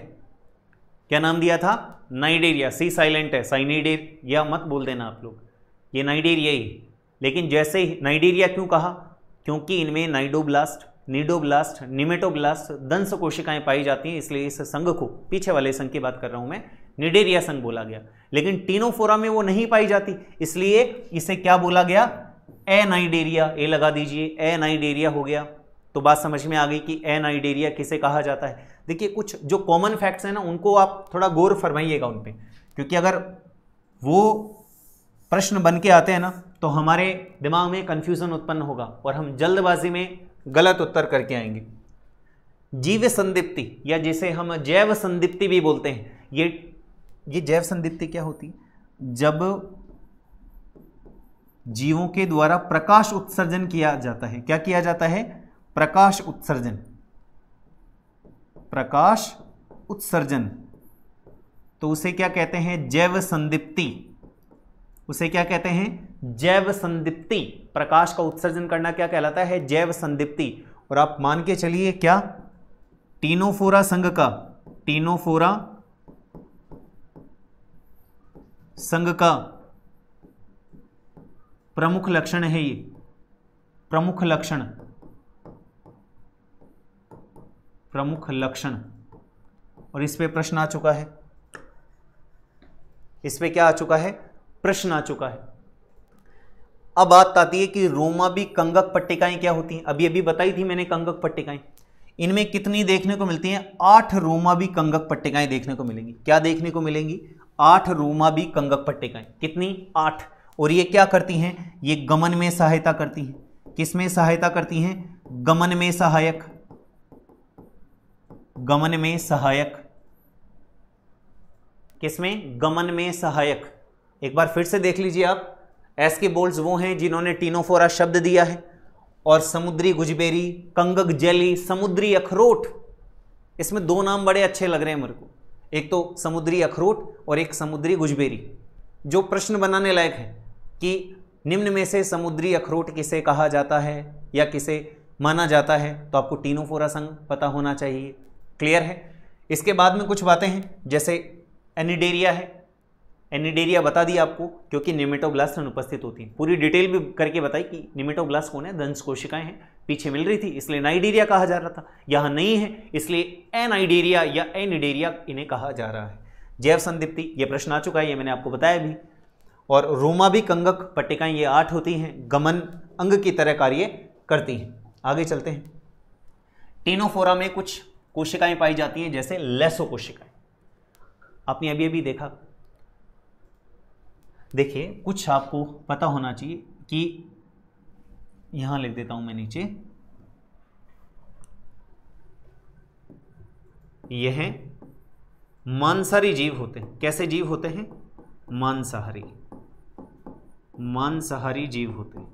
क्या नाम दिया था? नाइडेरिया। सी साइलेंट है। साइनिडेरिया मत बोल देना आप लोग, ये नाइडेरिया ही। लेकिन जैसे ही नाइडेरिया क्यों कहा? क्योंकि इनमें नाइडोब्लास्ट, निडोब्लास्ट, निमेटोब्लास्ट दंश कोशिकाएं पाई जाती हैं, इसलिए इस संघ को, पीछे वाले संघ की बात कर रहा हूं मैं, निडेरिया संघ बोला गया। लेकिन टीनोफोरा में वो नहीं पाई जाती, इसलिए इसे क्या बोला गया? एनाइडेरिया। ए लगा दीजिए, एनाइडेरिया हो गया। तो बात समझ में आ गई कि एनाइडेरिया किसे कहा जाता है। देखिए कुछ जो कॉमन फैक्ट्स हैं ना, उनको आप थोड़ा गौर फरमाइएगा उन पे, क्योंकि अगर वो प्रश्न बन के आते हैं ना तो हमारे दिमाग में कंफ्यूजन उत्पन्न होगा और हम जल्दबाजी में गलत उत्तर करके आएंगे। जीव संदीप्ति, या जिसे हम जैव संदीप्ति भी बोलते हैं, ये जैव संदीप्ति क्या होती है? जब जीवों के द्वारा प्रकाश उत्सर्जन किया जाता है। क्या किया जाता है? प्रकाश उत्सर्जन। प्रकाश उत्सर्जन, तो उसे क्या कहते हैं? जैव संदीप्ति। उसे क्या कहते हैं? जैव संदीप्ति। प्रकाश का उत्सर्जन करना क्या कहलाता है? जैव संदीप्ति। और आप मान के चलिए क्या? टीनोफोरा संघ का, टीनोफोरा संघ का प्रमुख लक्षण है ये, प्रमुख लक्षण, प्रमुख लक्षण। और इस पे प्रश्न आ चुका है। इस पे क्या आ चुका है? प्रश्न आ चुका है। अब बात आती है कि रोमाबी कंगक पट्टिकाएं क्या होती हैं। अभी अभी बताई थी मैंने कंगक पट्टिकाएं। इनमें कितनी देखने को मिलती हैं? 8 रोमाबी कंगक पट्टिकाएं देखने को मिलेंगी। क्या देखने को मिलेंगी? 8 रोमाबी कंगक पट्टिकाएं। कितनी? 8। और ये क्या करती हैं? ये गमन में सहायता करती हैं। किस में सहायता करती हैं? गमन में सहायक, गमन में सहायक। किसमें? गमन में सहायक। एक बार फिर से देख लीजिए आप। एस के बोल्ट्स वो हैं जिन्होंने टीनोफोरा शब्द दिया है, और समुद्री गुजबेरी, कंगक जेली, समुद्री अखरोट, इसमें 2 नाम बड़े अच्छे लग रहे हैं मेरे को। एक तो समुद्री अखरोट और एक समुद्री गुजबेरी, जो प्रश्न बनाने लायक है कि निम्न में से समुद्री अखरोट किसे कहा जाता है या किसे माना जाता है। तो आपको टीनोफोरा संघ पता होना चाहिए। क्लियर है? इसके बाद में कुछ बातें हैं, जैसे एनिडेरिया है, एनिडेरिया बता दिया आपको, क्योंकि निमेटोब्लास्ट अनुपस्थित होती है। पूरी डिटेल भी करके बताई कि निमेटोब्लास्ट कौन है, दंश कोशिकाएं हैं, पीछे मिल रही थी इसलिए नाइडेरिया कहा जा रहा था, यहाँ नहीं है इसलिए एनाइडेरिया या एनिडेरिया इन्हें कहा जा रहा है। जैव संदीप्ति, ये प्रश्न आ चुका है, ये मैंने आपको बताया भी। और रोमाभिक अंगक पट्टिकाएं ये 8 होती हैं, गमन अंग की तरह कार्य करती हैं। आगे चलते हैं। टेनोफोरा में कुछ कोशिकाएं पाई जाती हैं जैसे लेसो कोशिकाएं, आपने अभी अभी देखा। देखिए कुछ आपको पता होना चाहिए कि यहां लिख देता हूं मैं नीचे, यह मांसाहारी जीव होते हैं। कैसे जीव होते हैं? मांसाहारी, मांसाहारी जीव होते हैं।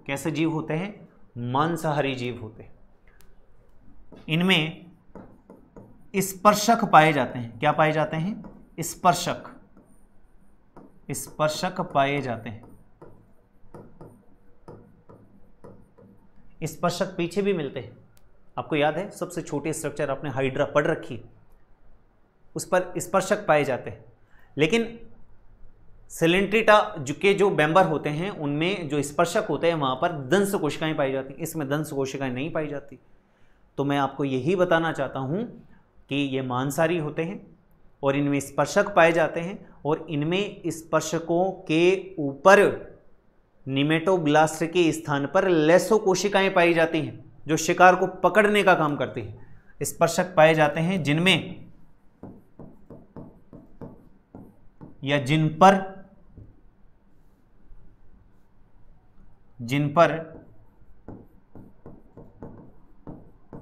कैसे जीव होते हैं? मांसाहारी जीव होते हैं। इनमें स्पर्शक पाए जाते हैं। क्या पाए जाते हैं? स्पर्शक, स्पर्शक पाए जाते हैं। स्पर्शक पीछे भी मिलते हैं, आपको याद है सबसे छोटी स्ट्रक्चर आपने हाइड्रा पढ़ रखी, उस पर स्पर्शक पाए जाते हैं। लेकिन सिलेंट्रिटा के जो मेंबर होते हैं उनमें जो स्पर्शक होते हैं वहां पर दंश कोशिकाएं पाई जाती हैं, इसमें दंश कोशिकाएं नहीं पाई जाती। तो मैं आपको यही बताना चाहता हूं कि ये मांसाहारी होते हैं और इनमें स्पर्शक पाए जाते हैं, और इनमें स्पर्शकों के ऊपर निमेटोब्लास्ट के स्थान पर लेसो कोशिकाएं पाई जाती हैं जो शिकार को पकड़ने का काम करती हैं। स्पर्शक पाए जाते हैं जिनमें या जिन पर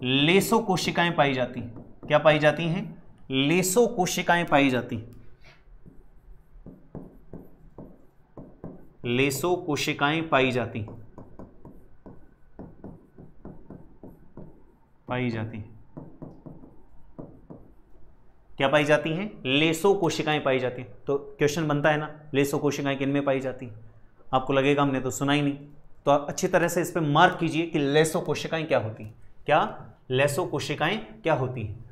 लेसो कोशिकाएं पाई जाती हैं। क्या पाई जाती हैं? लेसो कोशिकाएं पाई जाती हैं। लेसो कोशिकाएं पाई जाती हैं, पाई जाती हैं। क्या पाई जाती हैं? लेसो कोशिकाएं पाई जाती हैं। तो क्वेश्चन बनता है ना, लेसो कोशिकाएं किन में पाई जाती हैं? आपको लगेगा हमने तो सुना ही नहीं, तो आप अच्छी तरह से इस पे मार्क कीजिए कि लेसो कोशिकाएं क्या होती हैं। क्या लेसो कोशिकाएं क्या होती हैं?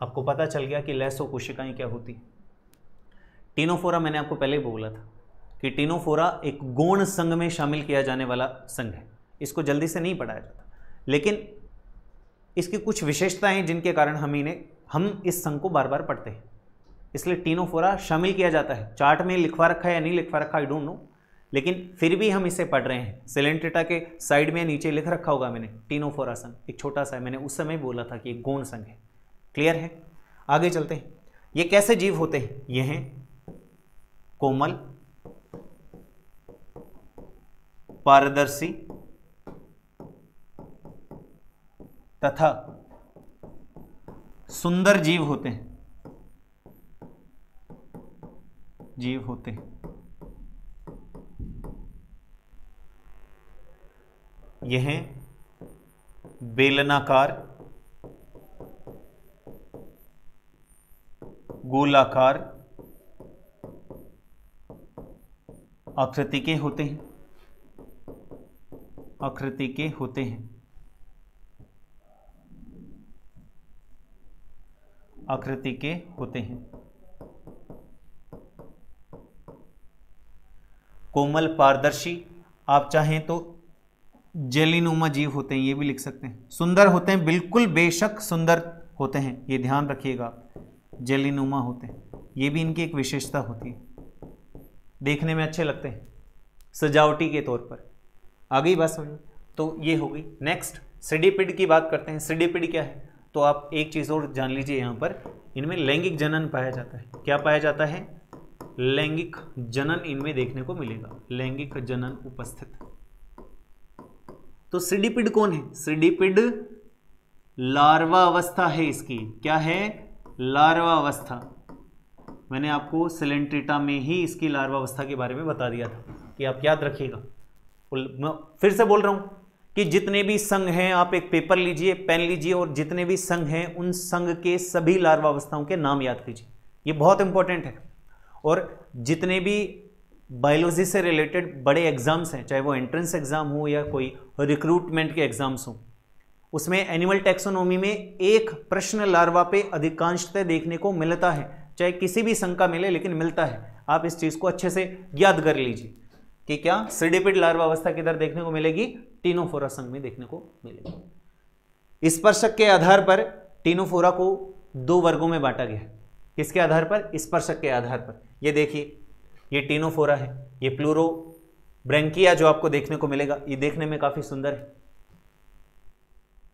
आपको पता चल गया कि लेसो कोशिकाएं क्या होती हैं। टेनोफोरा मैंने आपको पहले बोला था कि टेनोफोरा एक गौण संघ में शामिल किया जाने वाला संघ है। इसको जल्दी से नहीं पढ़ाया जाता, लेकिन इसकी कुछ विशेषताएं हैं जिनके कारण हम इस संघ को बार बार पढ़ते हैं, इसलिए टेनोफोरा शामिल किया जाता है। चार्ट में लिखवा रखा है या नहीं लिखवा रखा आई डोंट नो, लेकिन फिर भी हम इसे पढ़ रहे हैं। सिलेंट्रिटा के साइड में नीचे लिख रखा होगा मैंने टेनोफोरा संघ, एक छोटा सा है, मैंने उस समय बोला था कि एक गौण संघ है। क्लियर है? आगे चलते हैं। ये कैसे जीव होते हैं? ये हैं कोमल, पारदर्शी तथा सुंदर जीव होते हैं। जीव होते हैं। यह हैं बेलनाकार, गोलाकार आकृति के होते हैं। आकृति के होते हैं। आकृति के होते हैं। कोमल, पारदर्शी, आप चाहें तो जेलीनुमा जीव होते हैं, ये भी लिख सकते हैं। सुंदर होते हैं, बिल्कुल बेशक सुंदर होते हैं, ये ध्यान रखिएगा। जेलीनुमा होते हैं, ये भी इनकी एक विशेषता होती है, देखने में अच्छे लगते हैं सजावटी के तौर पर। आ गई बात समझ में? तो ये हो गई। नेक्स्ट सिडिपिड की बात करते हैं। सिडिपिड क्या है? तो आप एक चीज़ और जान लीजिए, यहाँ पर इनमें लैंगिक जनन पाया जाता है। क्या पाया जाता है? लैंगिक जनन इनमें देखने को मिलेगा, लैंगिक जनन उपस्थित। तो सिडिपिड कौन है? सिडिपिड लार्वा अवस्था है इसकी। क्या है? लार्वा अवस्था। मैंने आपको सिलेंट्रिटा में ही इसकी लार्वा अवस्था के बारे में बता दिया था कि आप याद रखिएगा। मैं फिर से बोल रहा हूं कि जितने भी संघ हैं, आप एक पेपर लीजिए, पेन लीजिए, और जितने भी संघ हैं उन संघ के सभी लार्वा अवस्थाओं के नाम याद कीजिए, ये बहुत इंपॉर्टेंट है। और जितने भी बायोलॉजी से रिलेटेड बड़े एग्जाम्स हैं, चाहे वो एंट्रेंस एग्जाम हो या कोई रिक्रूटमेंट के एग्जाम्स हो, उसमें एनिमल टैक्सोनॉमी में एक प्रश्न लार्वा पे अधिकांशतः देखने को मिलता है, चाहे किसी भी संघ का मिले लेकिन मिलता है। आप इस चीज को अच्छे से याद कर लीजिए कि क्या सीडिपिड लार्वा अवस्था किधर देखने को मिलेगी, टीनोफोरा संघ में देखने को मिलेगी। स्पर्शक के आधार पर टीनोफोरा को दो वर्गों में बांटा गया है। किसके आधार पर, स्पर्शक के आधार पर। ये देखिए, ये टीनोफोरा है, ये प्लूरोब्रैंकिया जो आपको देखने को मिलेगा, ये देखने में काफी सुंदर है,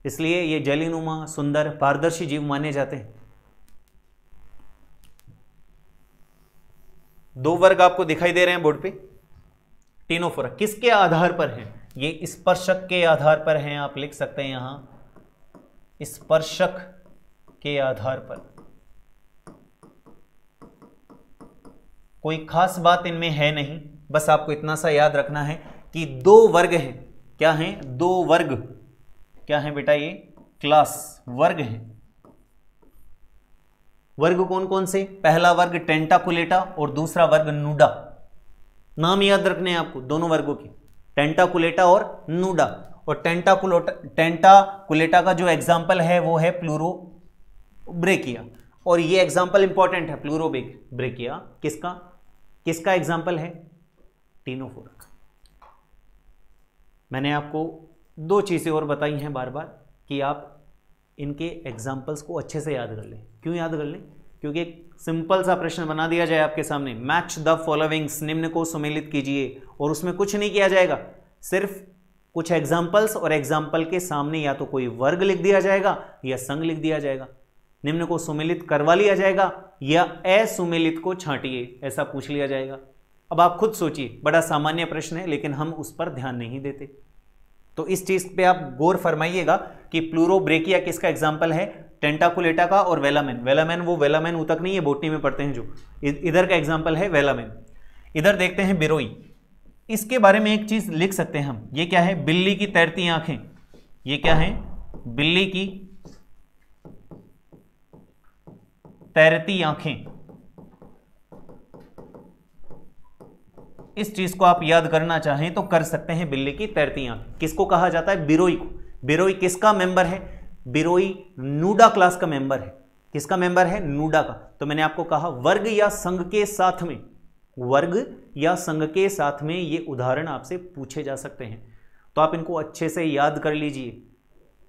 इसलिए ये जेलीनुमा सुंदर पारदर्शी जीव माने जाते हैं। दो वर्ग आपको दिखाई दे रहे हैं बोर्ड पे। टीनोफोरा किसके आधार पर है, ये स्पर्शक के आधार पर हैं, आप लिख सकते हैं यहां स्पर्शक के आधार पर। कोई खास बात इनमें है नहीं, बस आपको इतना सा याद रखना है कि दो वर्ग हैं। क्या हैं, दो वर्ग। क्या है बेटा, ये क्लास वर्ग हैं। वर्ग कौन कौन से, पहला वर्ग टेंटाकुलेटा और दूसरा वर्ग नूडा। नाम याद रखने हैं आपको दोनों वर्गों की, टेंटाकुलेटा और नूडा। और टेंटाकुलेटा का जो एग्जाम्पल है वो है प्लूरोब्रेकिया, और ये एग्जाम्पल इंपॉर्टेंट है प्लूरोब्रेकिया। किसका एग्जाम्पल है, टीनोफोरा। मैंने आपको दो चीजें और बताई हैं बार बार कि आप इनके एग्जाम्पल्स को अच्छे से याद कर लें। क्यों याद कर लें, क्योंकि एक सिंपल सा प्रश्न बना दिया जाए आपके सामने, मैच द फॉलोइंग्स, निम्न को सुमेलित कीजिए, और उसमें कुछ नहीं किया जाएगा, सिर्फ कुछ एग्जाम्पल्स और एग्जाम्पल के सामने या तो कोई वर्ग लिख दिया जाएगा या संघ लिख दिया जाएगा। निम्न को सुमेलित करवा लिया जाएगा या असुमेलित को छांटिए, ऐसा पूछ लिया जाएगा। अब आप खुद सोचिए, बड़ा सामान्य प्रश्न है लेकिन हम उस पर ध्यान नहीं देते। तो इस चीज पे आप गौर फरमाइएगा कि प्लूरोब्रेकिया किसका एग्जाम्पल है, टेंटाकुलेटा का और वेलामेन। वेलामेन वो वेलामेन ऊतक नहीं है, बोटनी में पढ़ते हैं जो, इधर का एग्जाम्पल है वेलामेन। इधर देखते हैं बिरोई। इसके बारे में एक चीज लिख सकते हैं हम, ये क्या है, बिल्ली की तैरती आंखें। ये क्या है, बिल्ली की तैरती आंखें। इस चीज को आप याद करना चाहें तो कर सकते हैं, बिल्ली की तैरती आंखें। किसको कहा जाता है, बिरोई को। बिरोई किसका मेंबर है, बिरोई नूडा क्लास का मेंबर है। किसका मेंबर है, नूडा का। तो मैंने आपको कहा वर्ग या संघ के साथ में, वर्ग या संघ के साथ में ये उदाहरण आपसे पूछे जा सकते हैं, तो आप इनको अच्छे से याद कर लीजिए।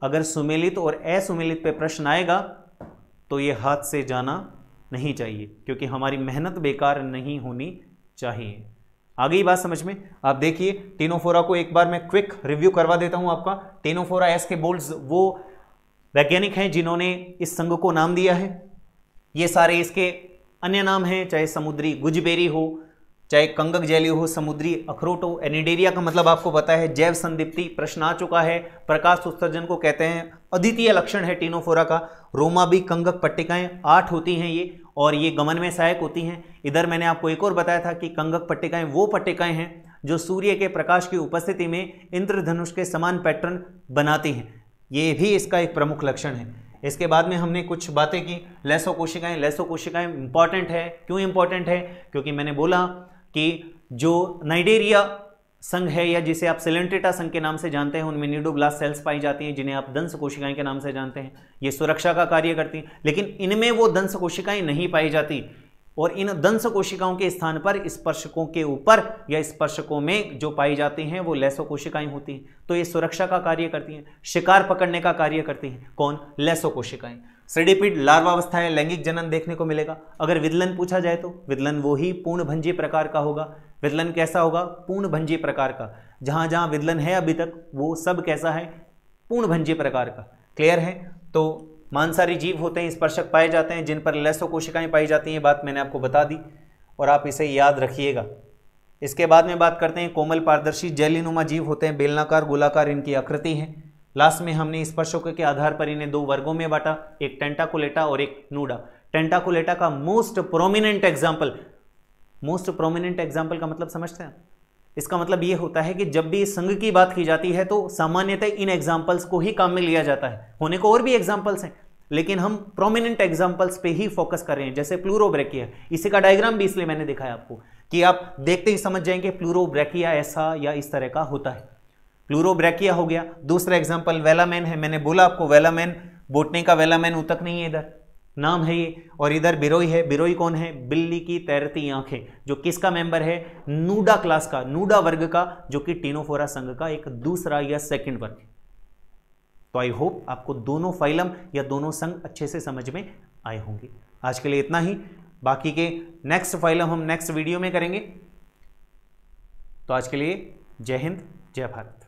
अगर सुमेलित और असुमेलित पे प्रश्न आएगा तो ये हाथ से जाना नहीं चाहिए, क्योंकि हमारी मेहनत बेकार नहीं होनी चाहिए। आ गई बात समझ में। आप देखिए टीनोफोरा को एक बार मैं क्विक रिव्यू करवा देता हूं आपका। टीनोफोरा एस के बोल्ट्स वो वैज्ञानिक हैं जिन्होंने इस संघ को नाम दिया है। ये सारे इसके अन्य नाम हैं, चाहे समुद्री गुजबेरी हो, चाहे कंगक जेली हो, समुद्री अखरोट हो। एनिडेरिया का मतलब आपको पता है, जैव संदीप्ति, प्रश्न आ चुका है। प्रकाश उत्सर्जन को कहते हैं, अद्वितीय लक्षण है टीनोफोरा का। रोमाबी कंगक पट्टिकाएं 8 होती हैं ये, और ये गमन में सहायक होती हैं। इधर मैंने आपको एक और बताया था कि कंगक पट्टिकाएं वो पट्टिकाएं हैं जो सूर्य के प्रकाश की उपस्थिति में इंद्रधनुष के समान पैटर्न बनाती हैं। ये भी इसका एक प्रमुख लक्षण है। इसके बाद में हमने कुछ बातें की, लेसो कोशिकाएं। लेसो कोशिकाएं इंपॉर्टेंट है। क्यों इंपॉर्टेंट है, क्योंकि मैंने बोला कि जो नाइडेरिया संघ है, या जिसे आप सिलेंट्रेटा संघ के नाम से जानते हैं, उनमें न्यूडोब्लास्ट सेल्स पाई जाती हैं, जिन्हें आप दंश कोशिकाएं के नाम से जानते हैं। ये सुरक्षा का कार्य करती हैं, लेकिन इनमें वो दंश कोशिकाएं नहीं पाई जाती, और इन दंश कोशिकाओं के स्थान पर स्पर्शकों के ऊपर या स्पर्शकों में जो पाई जाती हैं वो लेसो कोशिकाएं होती हैं। तो ये सुरक्षा का कार्य करती हैं, शिकार पकड़ने का कार्य करती हैं। कौन, लेसो कोशिकाएं। सीडिपिड लार्वावस्था है, लैंगिक जनन देखने को मिलेगा। अगर विदलन पूछा जाए तो विदलन वो ही पूर्णभंजी प्रकार का होगा। विदलन कैसा होगा, पूर्णभंजी प्रकार का। जहां जहां विदलन है अभी तक वो सब कैसा है, पूर्णभंजी प्रकार का। क्लियर है। तो मांसाहारी जीव होते हैं, स्पर्शक पाए जाते हैं, जिन पर लेसो कोशिकाएं पाई जाती हैं। बात मैंने आपको बता दी और आप इसे याद रखिएगा। इसके बाद में बात करते हैं कोमल पारदर्शी जेलीनुमा जीव होते हैं, बेलनाकार गोलाकार इनकी आकृति है। लास्ट में हमने स्पर्शकों के आधार पर इन्हें दो वर्गों में बांटा, एक टेंटाकुलेटा और एक नूडा। टेंटाकुलेटा का most prominent example, most prominent example का मतलब समझते हैं। इसका मतलब यह होता है कि जब भी संघ की बात की जाती है तो सामान्यतः इन एग्जाम्पल्स को ही काम में लिया जाता है। होने को और भी एग्जाम्पल्स हैं, लेकिन हम प्रोमिनेंट एग्जाम्पल्स पे ही फोकस कर रहे हैं। जैसे प्लूरोब्रेकिया, इसी का डायग्राम भी इसलिए मैंने दिखाया आपको कि आप देखते ही समझ जाएंगे प्लूरोब्रेकिया ऐसा या इस तरह का होता है। प्लूरोब्रैकिया हो गया। दूसरा एग्जांपल वेलामेन है, मैंने बोला आपको वेलामेन, बोटनी का वेलामेन ऊतक नहीं है, इधर नाम है ये। और इधर बिरोई है, बिरोई कौन है? बिल्ली की तैरती आंखें, जो किसका मेंबर है? नूडा क्लास का, नूडा वर्ग का, जो कि टीनोफोरा संघ का एक दूसरा या सेकंड वर्ग है। तो आई होप आपको दोनों फाइलम या दोनों संघ अच्छे से समझ में आए होंगे। आज के लिए इतना ही, बाकी के नेक्स्ट फाइलम हम नेक्स्ट वीडियो में करेंगे। तो आज के लिए जय हिंद, जय भारत।